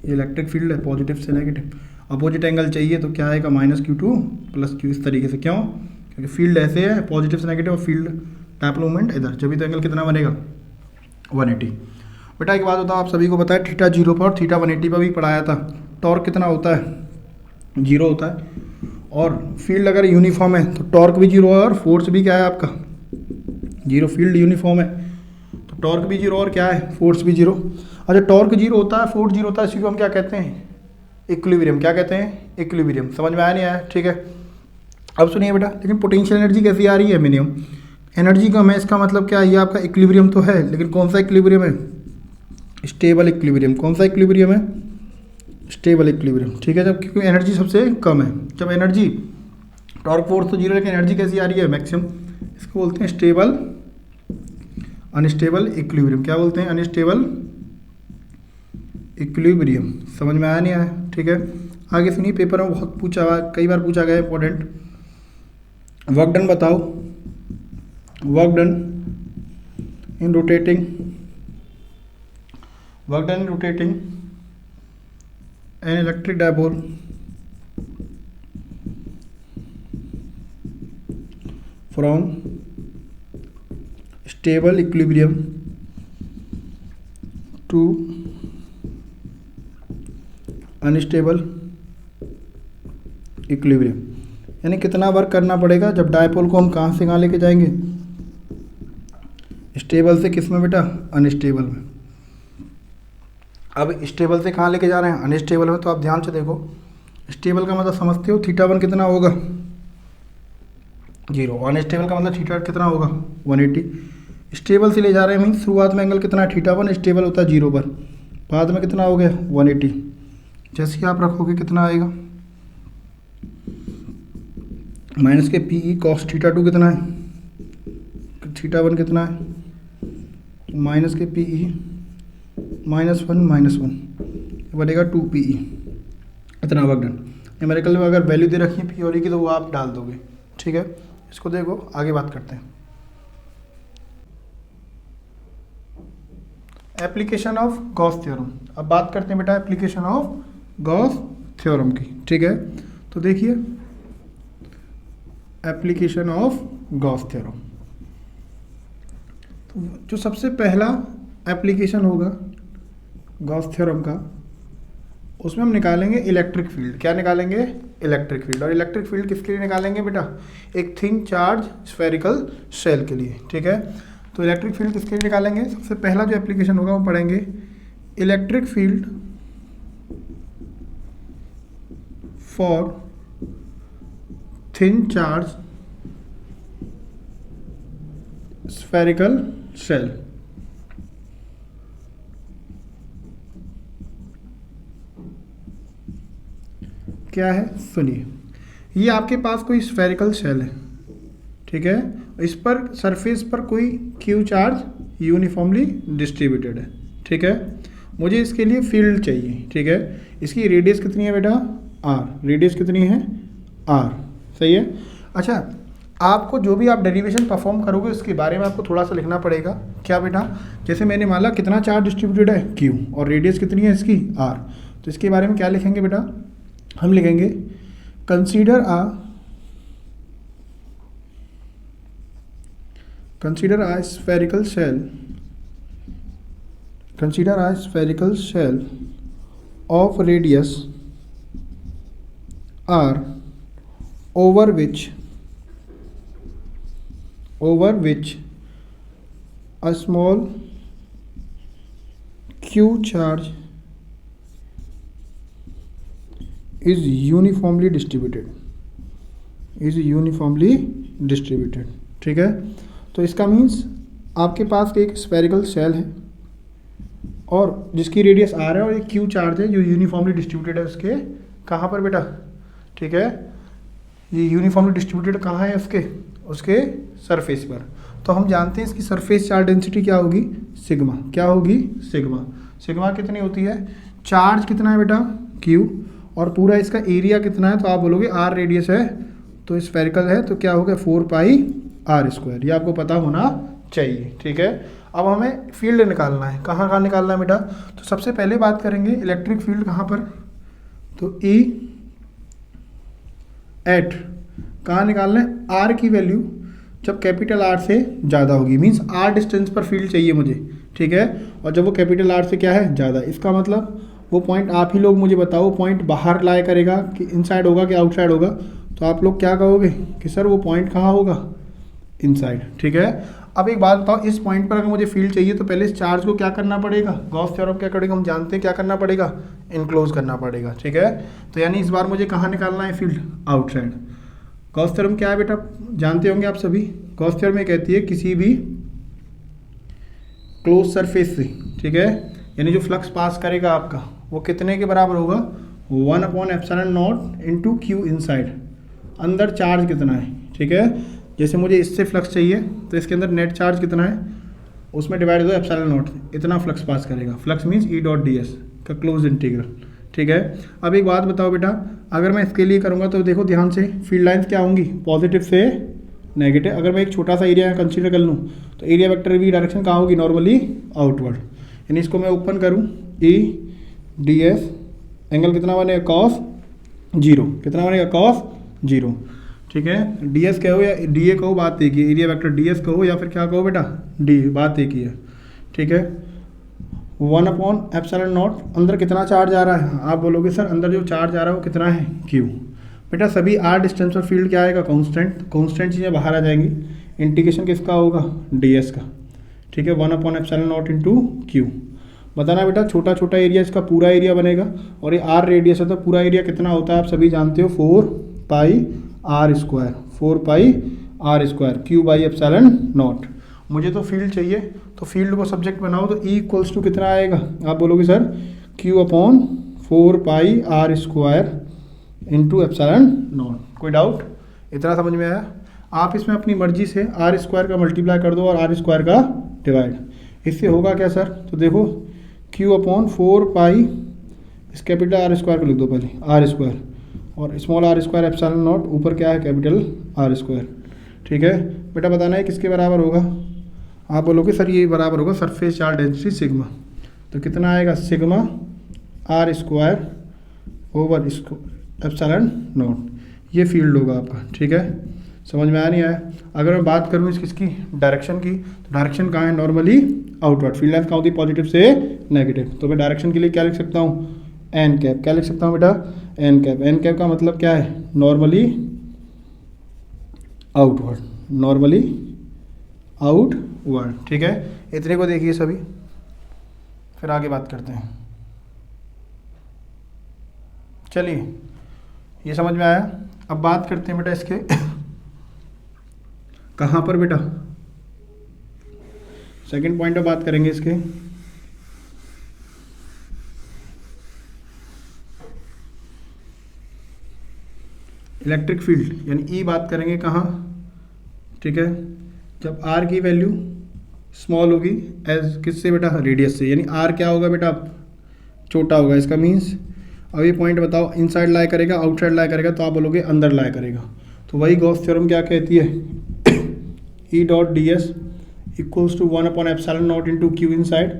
ये इलेक्ट्रिक फील्ड है, पॉजिटिव से नेगेटिव, अपोजिट एंगल चाहिए तो क्या आएगा -q2 + q, इस तरीके से। क्यों, क्योंकि फील्ड ऐसे है पॉजिटिव से नेगेटिव, और फील्ड डायपोल मोमेंट इधर, जब तो एंगल कितना बनेगा 180। बेटा एक बात बताओ, आप सभी को पता है थीटा 0 पर और थीटा 180 पर भी पढ़ाया था, टॉर्क कितना होता है 0 होता है, और फील्ड अगर यूनिफॉर्म है तो टॉर्क भी 0 है और फोर्स भी क्या है आपका 0, फील्ड यूनिफॉर्म है तो टॉर्क भी 0 और क्या है फोर्स भी 0। अच्छा, टॉर्क 0 होता है, फोर्स 0 होता है, इसी को हम क्या कहते हैं, इक्विलिब्रियम। क्या कहते हैं, इक्विलिब्रियम। समझ में आया नहीं आया, ठीक है। अब सुनिए बेटा, लेकिन पोटेंशियल एनर्जी कैसी आ रही है, मिनिमम एनर्जी कम है, इसका मतलब क्या है, ये आपका इक्विलिब्रियम तो है, लेकिन कौन सा इक्विलिब्रियम है, स्टेबल इक्विलिब्रियम। कौन सा इक्विलिब्रियम है, स्टेबल इक्विलिब्रियम। ठीक है, जब क्योंकि एनर्जी सबसे कम है, जब एनर्जी टॉर्क फोर्स तो 0, लेकिन एनर्जी कैसी आ रही है मैक्सिमम, इसको बोलते हैं स्टेबल अनस्टेबल इक्विलिब्रियम। क्या बोलते हैं, अनस्टेबल इक्विलिब्रियम। समझ में आया नहीं आया, ठीक है। आगे सुनिए, पेपर में बहुत पूछा हुआ, कई बार पूछा गया, इंपॉर्टेंट। वर्क डन बताओ, work done in rotating, work done in rotating an electric dipole from stable equilibrium to unstable equilibrium. यानी कितना वर्क करना पड़ेगा जब डायपोल को हम कहाँ से कहाँ लेके जाएंगे, स्टेबल से किस में बेटा, अनस्टेबल में। अब स्टेबल से कहाँ लेके जा रहे हैं, अनस्टेबल में। तो आप ध्यान से देखो, स्टेबल का मतलब समझते हो, थीटा 1 कितना होगा 0, अनस्टेबल का मतलब थीटा कितना होगा 180। स्टेबल से ले जा रहे हैं मीन शुरुआत में एंगल कितना है, थीटा 1 स्टेबल होता है 0 पर, बाद में कितना हो गया 180। जैसे ही आप रखोगे कितना आएगा, माइनस के पी ई कॉस थीटा 2 कितना है, थीटा 1 कितना है, माइनस के पी ई -1 बनेगा 2 पी ई, इतना वर्क डन। न्यूमेरिकल में अगर वैल्यू दे रखी है पी और ई की तो वो आप डाल दोगे, ठीक है। इसको देखो, आगे बात करते हैं। Application of Gauss theorem. अब बात करते हैं बेटा एप्लीकेशन ऑफ गॉस थ्योरम की, ठीक है। तो देखिए, एप्लीकेशन ऑफ गॉस थ्योरम, तो जो सबसे पहला एप्लीकेशन होगा गॉस थ्योरम का, उसमें हम निकालेंगे इलेक्ट्रिक फील्ड। क्या निकालेंगे, इलेक्ट्रिक फील्ड। और इलेक्ट्रिक फील्ड किसके लिए निकालेंगे बेटा? एक थिन चार्ज स्फेरिकल शेल के लिए, ठीक है। तो इलेक्ट्रिक फील्ड किसके लिए निकालेंगे? सबसे पहला जो एप्लीकेशन होगा वो पढ़ेंगे electric field for thin charge spherical shell. क्या है सुनिए, ये आपके पास कोई स्फेरिकल शेल है, ठीक है। इस पर सरफेस पर कोई क्यू चार्ज यूनिफॉर्मली डिस्ट्रीब्यूटेड है, ठीक है। मुझे इसके लिए फील्ड चाहिए, ठीक है। इसकी रेडियस कितनी है बेटा? आर। रेडियस कितनी है? आर, सही है। अच्छा, आपको जो भी आप डेरिवेशन परफॉर्म करोगे उसके बारे में आपको थोड़ा सा लिखना पड़ेगा। क्या बेटा? जैसे मैंने माना कितना चार्ज डिस्ट्रीब्यूटेड है? क्यू, और रेडियस कितनी है इसकी? आर। तो इसके बारे में क्या लिखेंगे बेटा? हम लिखेंगे consider a spherical shell, consider a spherical shell of radius r over which a small q charge is uniformly distributed, ठीक है। तो इसका मीन्स आपके पास एक स्फेरिकल शेल है और जिसकी रेडियस आर है और एक क्यू चार्ज है जो यूनिफॉर्मली डिस्ट्रीब्यूटेड है उसके कहाँ पर बेटा? ठीक है, ये यूनिफॉर्मली डिस्ट्रीब्यूटेड कहाँ है? उसके सरफेस पर। तो हम जानते हैं इसकी सरफेस चार्ज डेंसिटी क्या होगी? सिग्मा। क्या होगी? सिग्मा। सिग्मा कितनी होती है? चार्ज कितना है बेटा? क्यू, और पूरा इसका एरिया कितना है? तो आप बोलोगे आर रेडियस है तो स्फेरिकल है तो क्या होगा? 4 पाई आर स्क्वायर। ये आपको पता होना चाहिए, ठीक है। अब हमें फील्ड निकालना है। कहाँ निकालना है बेटा? तो सबसे पहले बात करेंगे इलेक्ट्रिक फील्ड कहाँ पर? तो ई एट कहाँ निकालना है? आर की वैल्यू जब कैपिटल आर से ज़्यादा होगी, मीन्स आर डिस्टेंस पर फील्ड चाहिए मुझे, ठीक है। और जब वो कैपिटल आर से क्या है? ज़्यादा। इसका मतलब वो पॉइंट आप ही लोग मुझे बताओ, पॉइंट बाहर लाया करेगा कि इनसाइड होगा कि आउटसाइड होगा? तो आप लोग क्या कहोगे कि सर वो पॉइंट कहाँ होगा? इनसाइड, ठीक है। अब एक बात बताओ, इस पॉइंट पर अगर मुझे फील्ड चाहिए तो पहले इस चार्ज को क्या करना पड़ेगा? गॉस थ्योरम क्या करेगा? हम जानते हैं क्या करना पड़ेगा? इनक्लोज करना पड़ेगा, ठीक है। तो यानी इस बार मुझे कहाँ निकालना है फील्ड? आउटसाइड। गॉस थ्योरम क्या है बेटा? जानते होंगे आप सभी। गॉस थ्योरम ये कहती है किसी भी क्लोज सरफेस से, ठीक है, यानी जो फ्लक्स पास करेगा आपका वो कितने के बराबर होगा? 1/ε0 इंटू क्यू इनसाइड। अंदर चार्ज कितना है, ठीक है। जैसे मुझे इससे फ्लक्स चाहिए तो इसके अंदर नेट चार्ज कितना है, उसमें डिवाइड दो ε0, इतना फ्लक्स पास करेगा। फ्लक्स मीन्स E.ds का क्लोज इंटीग्रल, ठीक है। अब एक बात बताओ बेटा, अगर मैं इसके लिए करूँगा तो देखो ध्यान से, फील्ड लाइन्स क्या होंगी? पॉजिटिव से नेगेटिव। अगर मैं एक छोटा सा एरिया कंसीडर कर लूँ तो एरिया वेक्टर की डायरेक्शन कहाँ होगी? Normally outward. यानी इसको मैं ओपन करूँ, E.ds एंगल कितना बनेगा? cos 0। कितना बनेगा? cos 0, ठीक है। ds कहो या da कहो, बात एक ही है। एरिया वेक्टर ds कहो या फिर क्या कहो बेटा? d, बात एक ही है, ठीक है। 1/ε0 अंदर कितना चार्ज आ रहा है? आप बोलोगे सर अंदर जो चार्ज आ रहा है वो कितना है? q। बेटा सभी r डिस्टेंस पर फील्ड क्या आएगा? कांस्टेंट चीज़ें बाहर आ जाएंगी। इंटीग्रेशन किसका होगा? ds का, ठीक है। 1/ε0 इंटू क्यू। बताना बेटा छोटा छोटा एरिया इसका पूरा एरिया बनेगा, और ये r रेडियस है तो पूरा एरिया कितना होता है आप सभी जानते हो? 4 pi r square. 4 pi r square Q/ε0। मुझे तो फील्ड चाहिए, तो फील्ड को सब्जेक्ट बनाओ तो E इक्वल्स टू कितना आएगा? आप बोलोगे sir Q/4 pi r square into ε0। कोई डाउट? इतना समझ में आया? आप इसमें अपनी मर्जी से आर स्क्वायर का मल्टीप्लाई कर दो और आर स्क्वायर का डिवाइड। इससे होगा क्या सर? तो देखो Q/4 पाई, इस कैपिटल आर स्क्वायर को लिख दो पहले, आर स्क्वायर, और स्मॉल आर स्क्वायर ε0, ऊपर क्या है? कैपिटल आर स्क्वायर, ठीक है। बेटा बताना है किसके बराबर होगा? आप बोलोगे सर ये बराबर होगा सरफेस चार्ज डेंसिटी सिग्मा। तो कितना आएगा? Sigma r square over ε0। ये फील्ड होगा आपका, ठीक है। समझ में आया नहीं आया? अगर मैं बात करूँ इसकी डायरेक्शन की, तो डायरेक्शन कहाँ है? Normally outward. फील्ड लाइन्स कहाँ होती है? पॉजिटिव से नेगेटिव। तो मैं डायरेक्शन के लिए क्या लिख सकता हूँ? N cap. क्या लिख सकता हूँ बेटा? N cap. एन कैप का मतलब क्या है? Normally outward, normally outward. ठीक है, इतने को देखिए सभी, फिर आगे बात करते हैं। चलिए, ये समझ में आया। अब बात करते हैं बेटा इसके कहाँ पर बेटा, सेकंड पॉइंट पर बात करेंगे इसके। इलेक्ट्रिक फील्ड यानी ई बात करेंगे कहाँ? ठीक है, जब आर की वैल्यू स्मॉल होगी एज किससे बेटा? रेडियस से। यानी आर क्या होगा बेटा? छोटा होगा। इसका मीन्स अब ये पॉइंट बताओ, इनसाइड लाई करेगा आउटसाइड लाई करेगा? तो आप बोलोगे अंदर लाई करेगा। तो वही गॉस थ्योरम क्या कहती है? E dot d s equals to 1/ε0 into Q inside.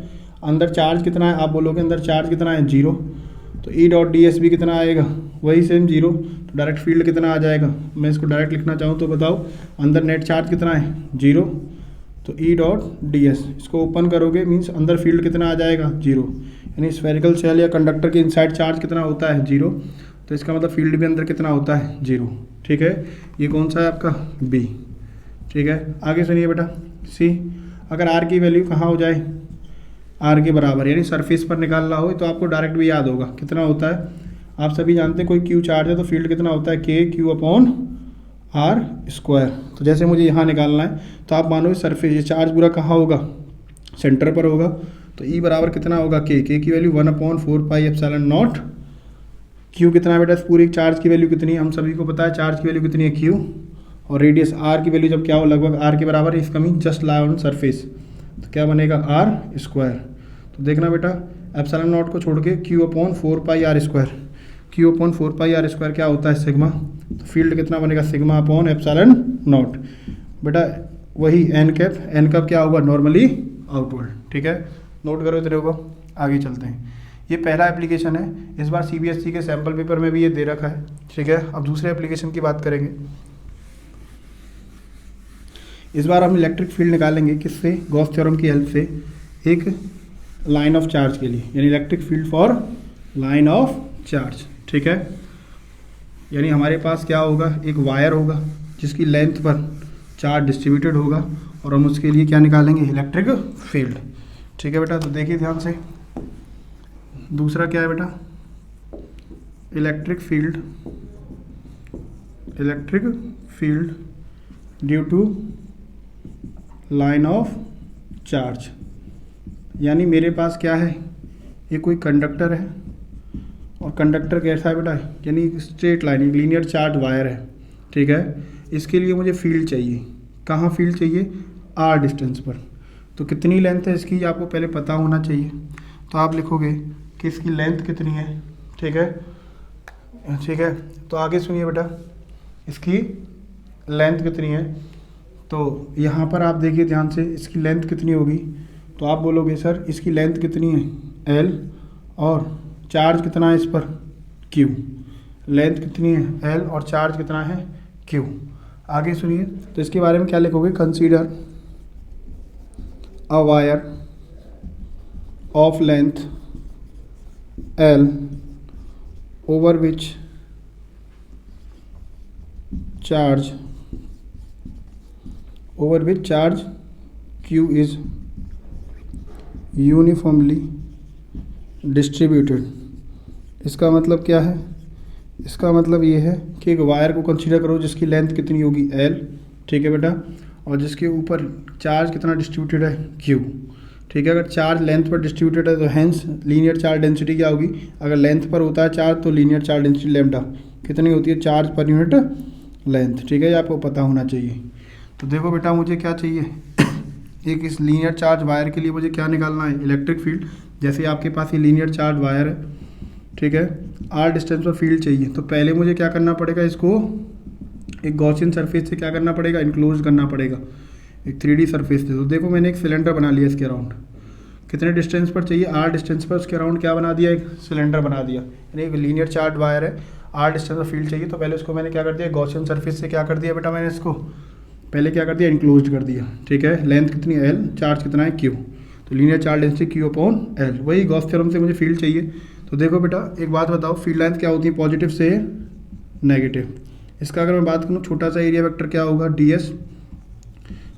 अंदर चार्ज कितना है? आप बोलोगे अंदर चार्ज कितना है? 0। तो ई डॉट डी एस भी कितना आएगा? वही सेम 0। तो डायरेक्ट फील्ड कितना आ जाएगा? मैं इसको डायरेक्ट लिखना चाहूँ तो बताओ, अंदर नेट चार्ज कितना है? 0। तो ई डॉट डी एस, इसको ओपन करोगे मीन्स अंदर फील्ड कितना आ जाएगा? 0। यानी स्फेरिकल सेल या कंडक्टर के इनसाइड चार्ज कितना होता है? 0। तो इसका मतलब फील्ड भी अंदर कितना होता है? 0। ठीक है, ये कौन सा है आपका? बी। ठीक है, आगे सुनिए बेटा सी। अगर आर की वैल्यू कहाँ हो जाए? आर के बराबर, यानी सरफेस पर निकालना हो तो आपको डायरेक्ट भी याद होगा कितना होता है। आप सभी जानते हैं कोई क्यू चार्ज है तो फील्ड कितना होता है? के क्यू अपॉन आर स्क्वायर। तो जैसे मुझे यहाँ निकालना है तो आप मानो सरफेस, ये चार्ज पूरा कहाँ होगा? सेंटर पर होगा। तो ई बराबर कितना होगा? के की वैल्यू 1/4πε0। क्यू कितना है बेटा? पूरी चार्ज की वैल्यू कितनी है? हम सभी को पता है चार्ज की वैल्यू कितनी है? क्यू। और रेडियस आर की वैल्यू जब क्या हो? लगभग आर के बराबर, इसका mean just lie on surface. तो क्या बनेगा? R square. तो देखना बेटा, ε0 को छोड़ के Q upon 4πr²। Q upon 4πr² क्या होता है? सिग्मा। तो फील्ड कितना बनेगा? Sigma upon ε0। बेटा वही एन कैप। एन कैप क्या होगा? Normally outward. ठीक है, नोट करो इतने को, आगे चलते हैं। ये पहला एप्लीकेशन है, इस बार सीबीएसई के सैम्पल पेपर में भी ये दे रखा है। ठीक है, अब दूसरे एप्लीकेशन की बात करेंगे। इस बार हम इलेक्ट्रिक फील्ड निकालेंगे किससे? गॉस थ्योरम की हेल्प से, एक लाइन ऑफ चार्ज के लिए, यानी electric field for line of charge. ठीक है, यानी हमारे पास क्या होगा? एक वायर होगा जिसकी लेंथ पर चार्ज डिस्ट्रीब्यूटेड होगा और हम उसके लिए क्या निकालेंगे? Electric field. ठीक है बेटा, तो देखिए ध्यान से। दूसरा क्या है बेटा? Electric field. Electric field due to line of charge. यानी मेरे पास क्या है? ये कोई कंडक्टर है और कंडक्टर कैसा है बेटा? यानी straight line, linear charge wire है। ठीक है, इसके लिए मुझे फील्ड चाहिए। कहाँ फील्ड चाहिए? आर डिस्टेंस पर। तो कितनी लेंथ है इसकी आपको पहले पता होना चाहिए। तो आप लिखोगे कि इसकी लेंथ कितनी है। ठीक है, ठीक है, तो आगे सुनिए बेटा, इसकी लेंथ कितनी है। तो यहाँ पर आप देखिए ध्यान से, इसकी लेंथ कितनी होगी? तो आप बोलोगे सर इसकी लेंथ कितनी है? L, और चार्ज कितना है इस पर? Q। लेंथ कितनी है? L और चार्ज कितना है? Q। आगे सुनिए, तो इसके बारे में क्या लिखोगे? Consider a wire of length L over which charge Q is uniformly distributed. इसका मतलब क्या है? इसका मतलब ये है कि एक वायर को कंसीडर करो जिसकी लेंथ कितनी होगी? L। ठीक है बेटा, और जिसके ऊपर चार्ज कितना डिस्ट्रीब्यूटेड है? Q। ठीक है, अगर चार्ज लेंथ पर डिस्ट्रीब्यूटेड है तो हैंस लीनियर चार्ज डेंसिटी क्या होगी? अगर लेंथ पर होता है चार्ज तो लीनियर चार्ज डेंसिटी लैम्डा कितनी होती है? चार्ज पर यूनिट लेंथ। ठीक है, ये आपको पता होना चाहिए। तो देखो बेटा, मुझे क्या चाहिए? एक इस लीनियर चार्ज वायर के लिए मुझे क्या निकालना है? Electric field. जैसे आपके पास ये लीनियर चार्ज वायर है, ठीक है, आर डिस्टेंस पर फील्ड चाहिए। तो पहले मुझे क्या करना पड़ेगा? इसको एक गॉसियन सरफेस से क्या करना पड़ेगा? इनक्लोज करना पड़ेगा, एक 3D सरफेस से। तो देखो मैंने एक सिलेंडर बना लिया इसके अराउंड। कितने डिस्टेंस पर चाहिए? आर डिस्टेंस पर उसके अराउंड क्या बना दिया? एक सिलेंडर बना दिया। यानी एक लीनियर चार्ज वायर है, आर डिस्टेंस पर फील्ड चाहिए। तो पहले उसको मैंने क्या कर दिया? गॉसियन सरफेस से क्या कर दिया बेटा? मैंने इसको पहले क्या कर दिया? इनक्लोज कर दिया। ठीक है, लेंथ कितनी L, चार्ज कितना है Q। तो linear charge density Q upon L। वही गॉस थ्योरम से मुझे फील्ड चाहिए। तो तो देखो बेटा एक बात बताओ, फील्ड लेंथ क्या होती है पॉजिटिव से नेगेटिव। इसका अगर मैं बात करूँ छोटा सा एरिया वेक्टर क्या होगा, ds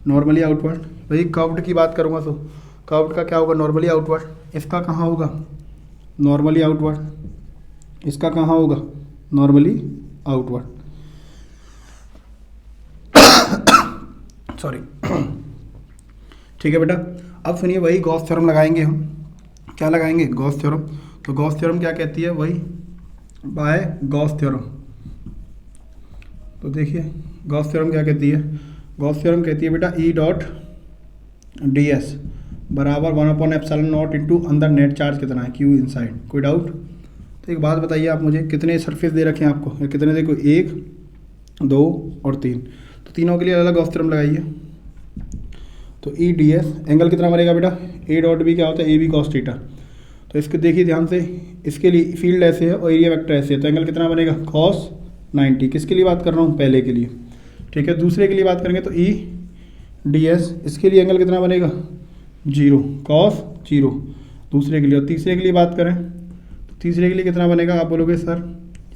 नॉर्मली आउटवर्ड। भाई कर्व्ड की बात करूँगा तो कर्व्ड का क्या होगा, नॉर्मली आउटवर्ड। इसका कहाँ होगा, नॉर्मली आउटवर्ड। इसका कहाँ होगा, नॉर्मली आउटवर्ड। सॉरी ठीक है बेटा। अब सुनिए वही गॉस थ्योरम लगाएंगे हम। क्या लगाएंगे, गॉस थ्योरम। तो गॉस थ्योरम क्या कहती है, वही बाय गॉस थ्योरम। तो देखिए गॉस थ्योरम क्या कहती है, गॉस थ्योरम कहती है बेटा ई डॉट डी एस बराबर 1/ε0 इंटू अंदर नेट चार्ज कितना है, क्यू इनसाइड। कोई डाउट। तो एक बात बताइए आप मुझे, कितने सरफेस दे रखे हैं आपको, कितने देखो 1 2 और 3, तो तीनों के लिए अलग गॉस थ्योरम लगाइए। तो ई डी एस एंगल कितना बनेगा बेटा, ए डॉट बी क्या होता है, ए बी कॉस थीटा। तो इसको देखिए ध्यान से, इसके लिए फील्ड ऐसे है और एरिया वेक्टर ऐसे है, तो एंगल कितना बनेगा कॉस 90। किसके लिए बात कर रहा हूँ, पहले के लिए। ठीक है, दूसरे के लिए बात करेंगे तो ई डी एस, इसके लिए एंगल कितना बनेगा 0 कॉस 0 दूसरे के लिए। और तीसरे के लिए बात करें तो तीसरे के लिए कितना बनेगा, आप बोलोगे सर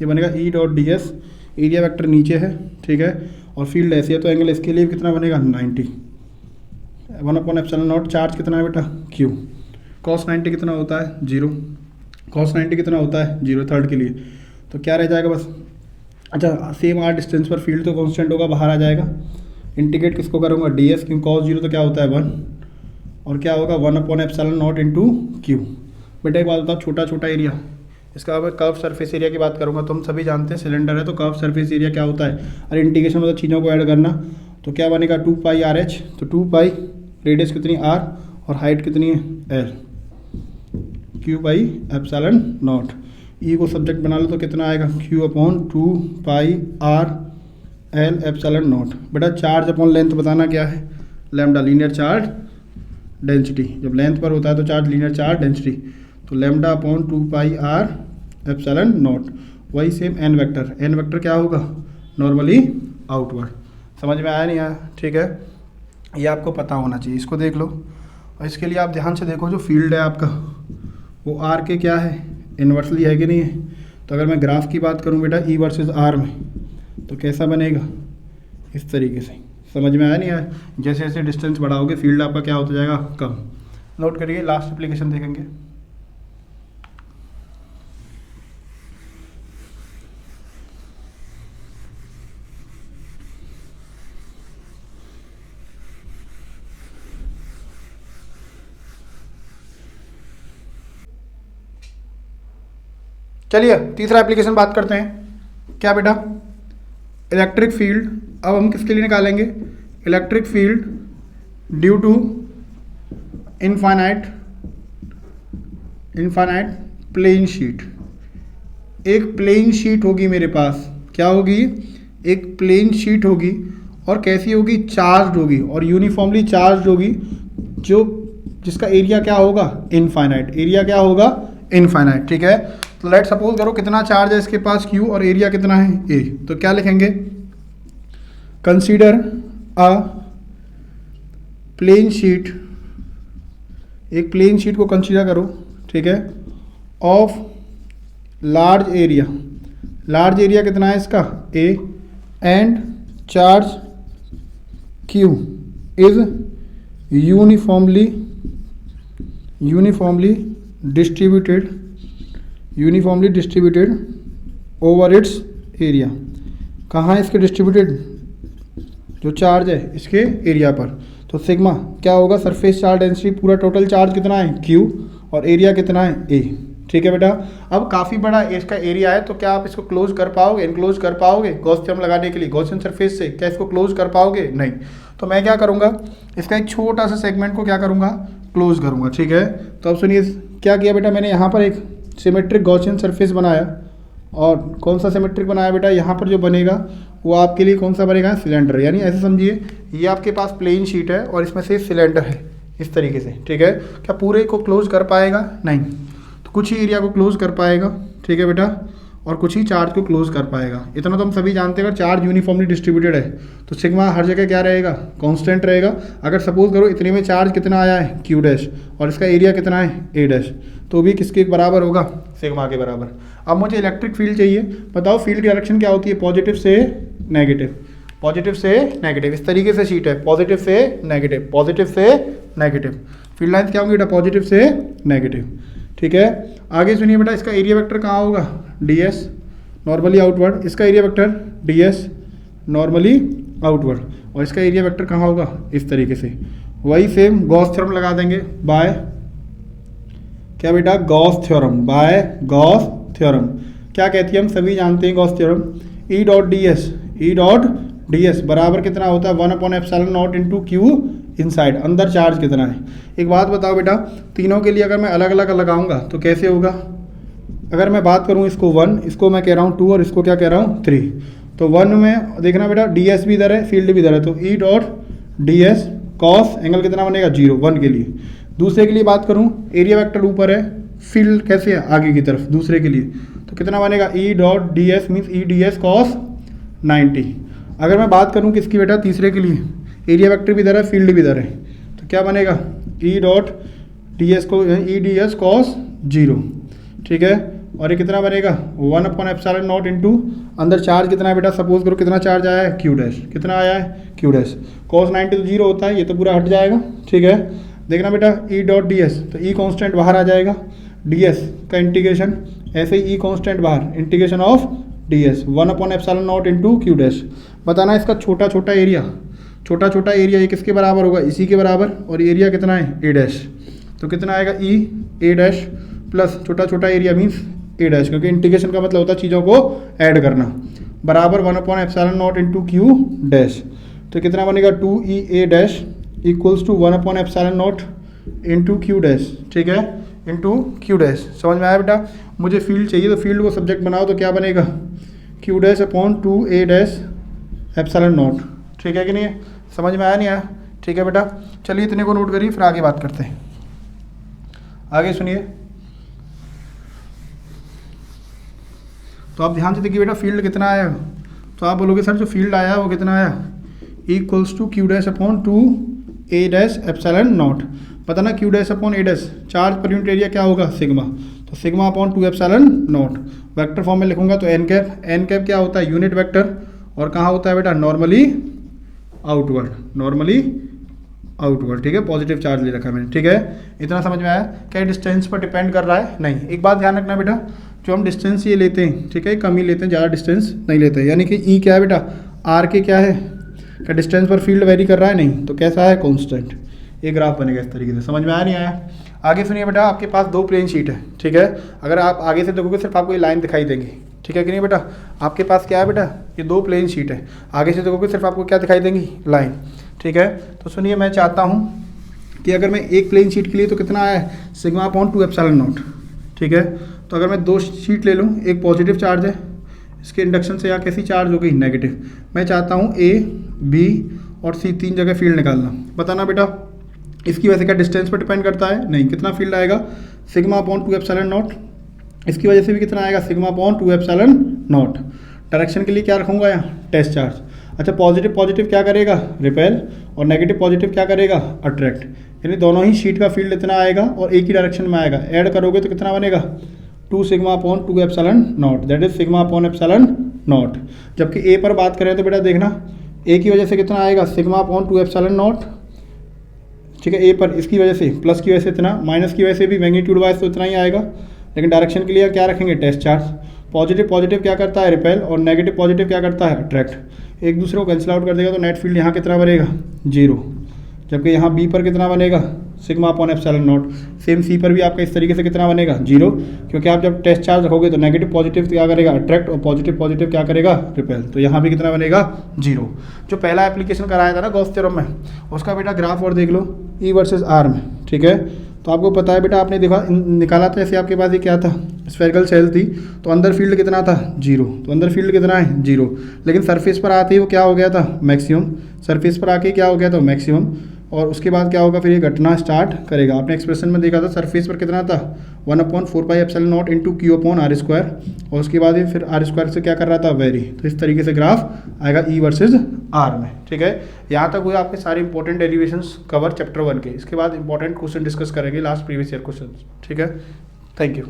ये बनेगा ई dot d S, area vector नीचे है, ठीक है, और फील्ड ऐसे है, तो एंगल इसके लिए कितना बनेगा 90। 1/ε0 चार्ज कितना है बेटा क्यू, कॉस 90 कितना होता है 0, कॉस 90 कितना होता है 0 थर्ड के लिए। तो क्या रह जाएगा बस, अच्छा सेम आर डिस्टेंस पर फील्ड तो कांस्टेंट होगा, बाहर आ जाएगा। इंटीग्रेट किसको करूँगा, डी एस, क्योंकि कॉस 0 तो क्या होता है 1, और क्या होगा 1/ε0 इंटू क्यू। बेटा एक बात बताओ, छोटा छोटा एरिया, इसका मैं कर्व सरफेस एरिया की बात करूँगा तो हम सभी जानते हैं सिलेंडर है तो कर्व सरफेस एरिया क्या होता है, अरे इंटीग्रेशन मतलब चीज़ों को ऐड करना। तो क्या बनेगा 2πRh, तो 2π रेडियस कितनी r और हाइट कितनी है l, q/ε0। ई को सब्जेक्ट बना लो तो कितना आएगा q/2πr/l/ε0। बेटा चार्ज अपॉन लेंथ बताना क्या है, लैम्डा लीनियर चार्ज डेंसिटी। जब लेंथ पर होता है तो चार्ज लीनियर चार्ज डेंसिटी, तो लैम्डा अपॉन 2πr/ε0। वही same n vector, n vector क्या होगा नॉर्मली आउटवर्ड। समझ में आया नहीं आया, ठीक है, ये आपको पता होना चाहिए, इसको देख लो। और इसके लिए आप ध्यान से देखो जो फील्ड है आपका वो आर के क्या है, इन्वर्सली है कि नहीं है। तो अगर मैं ग्राफ की बात करूं बेटा ई वर्सेस आर में, तो कैसा बनेगा इस तरीके से। समझ में आया नहीं आया, जैसे जैसे डिस्टेंस बढ़ाओगे फील्ड आपका क्या होता जाएगा कम। नोट करिए, लास्ट एप्लीकेशन देखेंगे। चलिए तीसरा एप्लीकेशन बात करते हैं। क्या बेटा, इलेक्ट्रिक फील्ड। अब हम किसके लिए निकालेंगे, electric field due to infinite plane sheet. एक प्लेन शीट होगी मेरे पास, क्या होगी, एक प्लेन शीट होगी, और कैसी होगी, चार्ज होगी और यूनिफॉर्मली चार्ज होगी, जो जिसका एरिया क्या होगा इनफाइनाइट, एरिया क्या होगा इनफाइनाइट। ठीक है, तो लेट सपोज करो कितना चार्ज है इसके पास Q और एरिया कितना है A। तो क्या लिखेंगे, कंसीडर अ प्लेन शीट, एक प्लेन शीट को कंसीडर करो, ठीक है, of large area, large area कितना है इसका A, and charge Q is uniformly distributed over it's area. कहाँ है इसके डिस्ट्रीब्यूटेड, जो चार्ज है इसके एरिया पर। तो सिग्मा क्या होगा, सरफेस चार्ज डेंसिटी, पूरा टोटल चार्ज कितना है Q और एरिया कितना है A। ठीक है बेटा, अब काफ़ी बड़ा इसका एरिया है, तो क्या आप इसको क्लोज कर पाओगे, इनक्लोज कर पाओगे गॉस थ्योरम लगाने के लिए, गॉसियन सरफेस से क्या इसको क्लोज कर पाओगे, नहीं। तो मैं क्या करूँगा, इसका एक छोटा सा सेगमेंट को क्या करूँगा, क्लोज करूँगा। ठीक है, तो अब सुनिए क्या किया बेटा, मैंने यहाँ पर एक सिमेट्रिक गॉसियन सरफेस बनाया, और कौन सा सिमेट्रिक बनाया बेटा, यहाँ पर जो बनेगा वो आपके लिए कौन सा बनेगा, सिलेंडर। यानी ऐसे समझिए ये आपके पास प्लेन शीट है और इसमें से सिलेंडर है इस तरीके से। ठीक है, क्या पूरे को क्लोज कर पाएगा, नहीं, तो कुछ ही एरिया को क्लोज कर पाएगा। ठीक है बेटा, और कुछ ही चार्ज को क्लोज कर पाएगा। इतना तो हम सभी जानते हैं, अगर चार्ज यूनिफॉर्मली डिस्ट्रीब्यूटेड है तो सिग्मा हर जगह क्या रहेगा, कांस्टेंट रहेगा। अगर सपोज करो इतने में चार्ज कितना आया है क्यू डैश और इसका एरिया कितना है ए डैश, तो भी किसके बराबर होगा, सिग्मा के बराबर। अब मुझे इलेक्ट्रिक फील्ड चाहिए, बताओ फील्ड डायरेक्शन क्या होती है, पॉजिटिव से नेगेटिव, पॉजिटिव से नेगेटिव, इस तरीके से शीट है, पॉजिटिव से नेगेटिव, पॉजिटिव से नेगेटिव। फील्ड लाइन्स क्या होंगी बेटा, पॉजिटिव से नेगेटिव। ठीक है, आगे सुनिए बेटा, इसका एरिया वेक्टर कहाँ होगा, डी एस नॉर्मली आउटवर्ड, इसका area vector D S normally outward, और इसका एरिया वेक्टर कहाँ होगा, इस तरीके से। वही सेम गॉस थ्योरम लगा देंगे बाय क्या बेटा, Gauss theorem, by Gauss theorem. क्या कहती है हम सभी जानते हैं Gauss theorem, e dot d s, e dot d s बराबर कितना होता है, 1/ε0 इंटू क्यू इनसाइड, अंदर चार्ज कितना है। एक बात बताओ बेटा, तीनों के लिए अगर मैं अलग अलग लगाऊंगा तो कैसे होगा। अगर मैं बात करूं इसको 1, इसको मैं कह रहा हूं 2 और इसको क्या कह रहा हूं 3, तो 1 में देखना बेटा डी एस भी इधर है, फील्ड भी इधर है, तो ई dot d S cos angle कितना बनेगा 0, 1 के लिए। दूसरे के लिए बात करूं, एरिया वेक्टर ऊपर है, फील्ड कैसे है आगे की तरफ, दूसरे के लिए तो कितना बनेगा, ई dot d S means E D S cos 90। अगर मैं बात करूं किसकी बेटा, तीसरे के लिए, एरिया वेक्टर भी इधर है, फील्ड भी इधर है, तो क्या बनेगा, ई डॉट डी एस को ई डी एस कॉस 0। ठीक है, और ये कितना बनेगा 1/ε0 इंटू अंदर चार्ज कितना है बेटा, सपोज करो कितना चार्ज आया है क्यू डैश, कितना आया है क्यू डैश, कॉस 90 तो 0 होता है, ये तो पूरा हट जाएगा। ठीक है, देखना बेटा ई डॉट डी एस, तो ई कॉन्स्टेंट बाहर आ जाएगा, डी एस का इंटीग्रेशन, ऐसे ही ई कॉन्स्टेंट बाहर, integration of d s 1/ε0 into Q dash. बताना इसका छोटा छोटा एरिया, छोटा छोटा एरिया ये किसके बराबर होगा, इसी के बराबर, और एरिया कितना है ए डैश, तो कितना आएगा ई ए डैश प्लस छोटा छोटा एरिया मीन्स ए डैश, क्योंकि इंटीग्रेशन का मतलब होता है चीज़ों को ऐड करना, बराबर 1/ε0 इंटू क्यू डैश, तो कितना बनेगा 2e A dash equals to 1/ε0 into Q dash. ठीक है, इंटू क्यू डैश। समझ में आया बेटा, मुझे फील्ड चाहिए तो फील्ड को सब्जेक्ट बनाओ तो क्या बनेगा, Q dash upon 2a dash ε0। ठीक है कि नहीं, समझ में आया नहीं आया। ठीक है बेटा, चलिए इतने को नोट करिए, फिर आगे बात करते हैं। आगे सुनिए, तो आप ध्यान से देखिए बेटा, फील्ड कितना आया, तो आप बोलोगे सर जो फील्ड आया वो कितना आया, equals to Q dash upon 2a dash ε0। पता ना Q dash upon A dash, charge पर यूनिट एरिया क्या होगा सिग्मा, तो सिग्मा अपॉन 2ε0। वेक्टर फॉर्म में लिखूंगा तो एन कैप, एन कैप क्या होता है, यूनिट वेक्टर, और कहाँ होता है बेटा, नॉर्मली आउटवर्ड, नॉर्मली आउटवर्ड। ठीक है, पॉजिटिव चार्ज ले रखा है मैंने। ठीक है, इतना समझ में आया। क्या डिस्टेंस पर डिपेंड कर रहा है, नहीं। एक बात ध्यान रखना बेटा, जो हम डिस्टेंस ये लेते हैं, ठीक है, कम ही लेते हैं, ज़्यादा डिस्टेंस नहीं लेते हैं। यानी कि ई क्या है बेटा, आर के क्या है, क्या डिस्टेंस पर फील्ड वेरी कर रहा है, नहीं, तो कैसा है, कॉन्स्टेंट। एक ग्राफ बनेगा इस तरीके से। समझ में आया नहीं आया। आगे सुनिए बेटा, आपके पास 2 प्लेन शीट है, ठीक है। अगर आप आगे से देखोगे सिर्फ आपको ये लाइन दिखाई देंगी, ठीक है कि नहीं बेटा। आपके पास क्या है बेटा, ये 2 प्लेन शीट है, आगे से देखोगे सिर्फ आपको क्या दिखाई देंगी, लाइन, ठीक है। तो सुनिए, मैं चाहता हूँ कि अगर मैं एक प्लेन शीट के लिए तो कितना आया है, सिग्मा अपॉन 2ε0, ठीक है। तो अगर मैं 2 शीट ले लूँ, एक पॉजिटिव चार्ज है, इसके इंडक्शन से यहाँ कैसी चार्ज हो गई, नेगेटिव। मैं चाहता हूँ ए, बी और सी 3 जगह फील्ड निकालना। बताना बेटा, इसकी वजह से क्या डिस्टेंस पर डिपेंड करता है, नहीं। कितना फील्ड आएगा, सिग्मा अपॉन 2ε0। इसकी वजह से भी कितना आएगा, सिग्मा अपॉन 2ε0। डायरेक्शन के लिए क्या रखूँगा यहाँ, टेस्ट चार्ज। अच्छा, पॉजिटिव पॉजिटिव क्या करेगा, रिपेल, और नेगेटिव पॉजिटिव क्या करेगा, अट्रैक्ट। यानी दोनों ही शीट का फील्ड इतना आएगा और एक ही डायरेक्शन में आएगा। ऐड करोगे तो कितना बनेगा, 2 sigma upon 2ε0, that is sigma upon ε0। जबकि ए पर बात करें तो बेटा देखना, ए की वजह से कितना आएगा, सिग्मा अपॉन 2ε0, ठीक है। ए पर इसकी वजह से, प्लस की वजह से इतना, माइनस की वजह से भी मैग्नीट्यूड वाइज तो इतना ही आएगा। लेकिन डायरेक्शन के लिए क्या रखेंगे, टेस्ट चार्ज। पॉजिटिव पॉजिटिव क्या करता है, रिपेल, और नेगेटिव पॉजिटिव क्या करता है, अट्रैक्ट। एक दूसरे को कैंसिल आउट कर देगा तो नेट फील्ड यहाँ कितना बनेगा, 0। जबकि यहाँ बी पर कितना बनेगा, सिग्मा अपॉन ε0। सेम सी पर भी आपका इस तरीके से कितना बनेगा, 0, क्योंकि आप जब टेस्ट चार्ज रखोगे तो नेगेटिव पॉजिटिव क्या करेगा, अट्रैक्ट, और पॉजिटिव पॉजिटिव क्या करेगा, रिपेल। तो यहाँ भी कितना बनेगा, 0। जो पहला एप्लीकेशन कराया था ना गॉस थ्योरम में, उसका बेटा ग्राफ और देख लो, ई वर्सेस आर में, ठीक है। तो आपको पता है बेटा, आपने देखा निकाला था, जैसे आपके पास ये क्या था, स्फेरिकल सेल थी, तो अंदर फील्ड कितना था, 0। तो अंदर फील्ड कितना है, 0। लेकिन सरफेस पर आते ही वो क्या हो गया था, मैक्सिमम। सरफेस पर आके क्या हो गया था, मैक्सिमम। और उसके बाद क्या होगा, फिर ये घटना स्टार्ट करेगा। आपने एक्सप्रेशन में देखा था सरफेस पर कितना था, 1/4πε0 इंटू Q/r², और उसके बाद ये फिर r² से क्या कर रहा था, वेरी। तो इस तरीके से ग्राफ आएगा E वर्सेस R में, ठीक है। यहाँ तक हुए आपके सारे इंपॉर्टेंट डेरिवेशंस कवर चैप्टर 1 के। इसके बाद इंपॉर्टेंट क्वेश्चन डिस्कस करेंगे, लास्ट प्रीवियस ईयर क्वेश्चन, ठीक है। Thank you.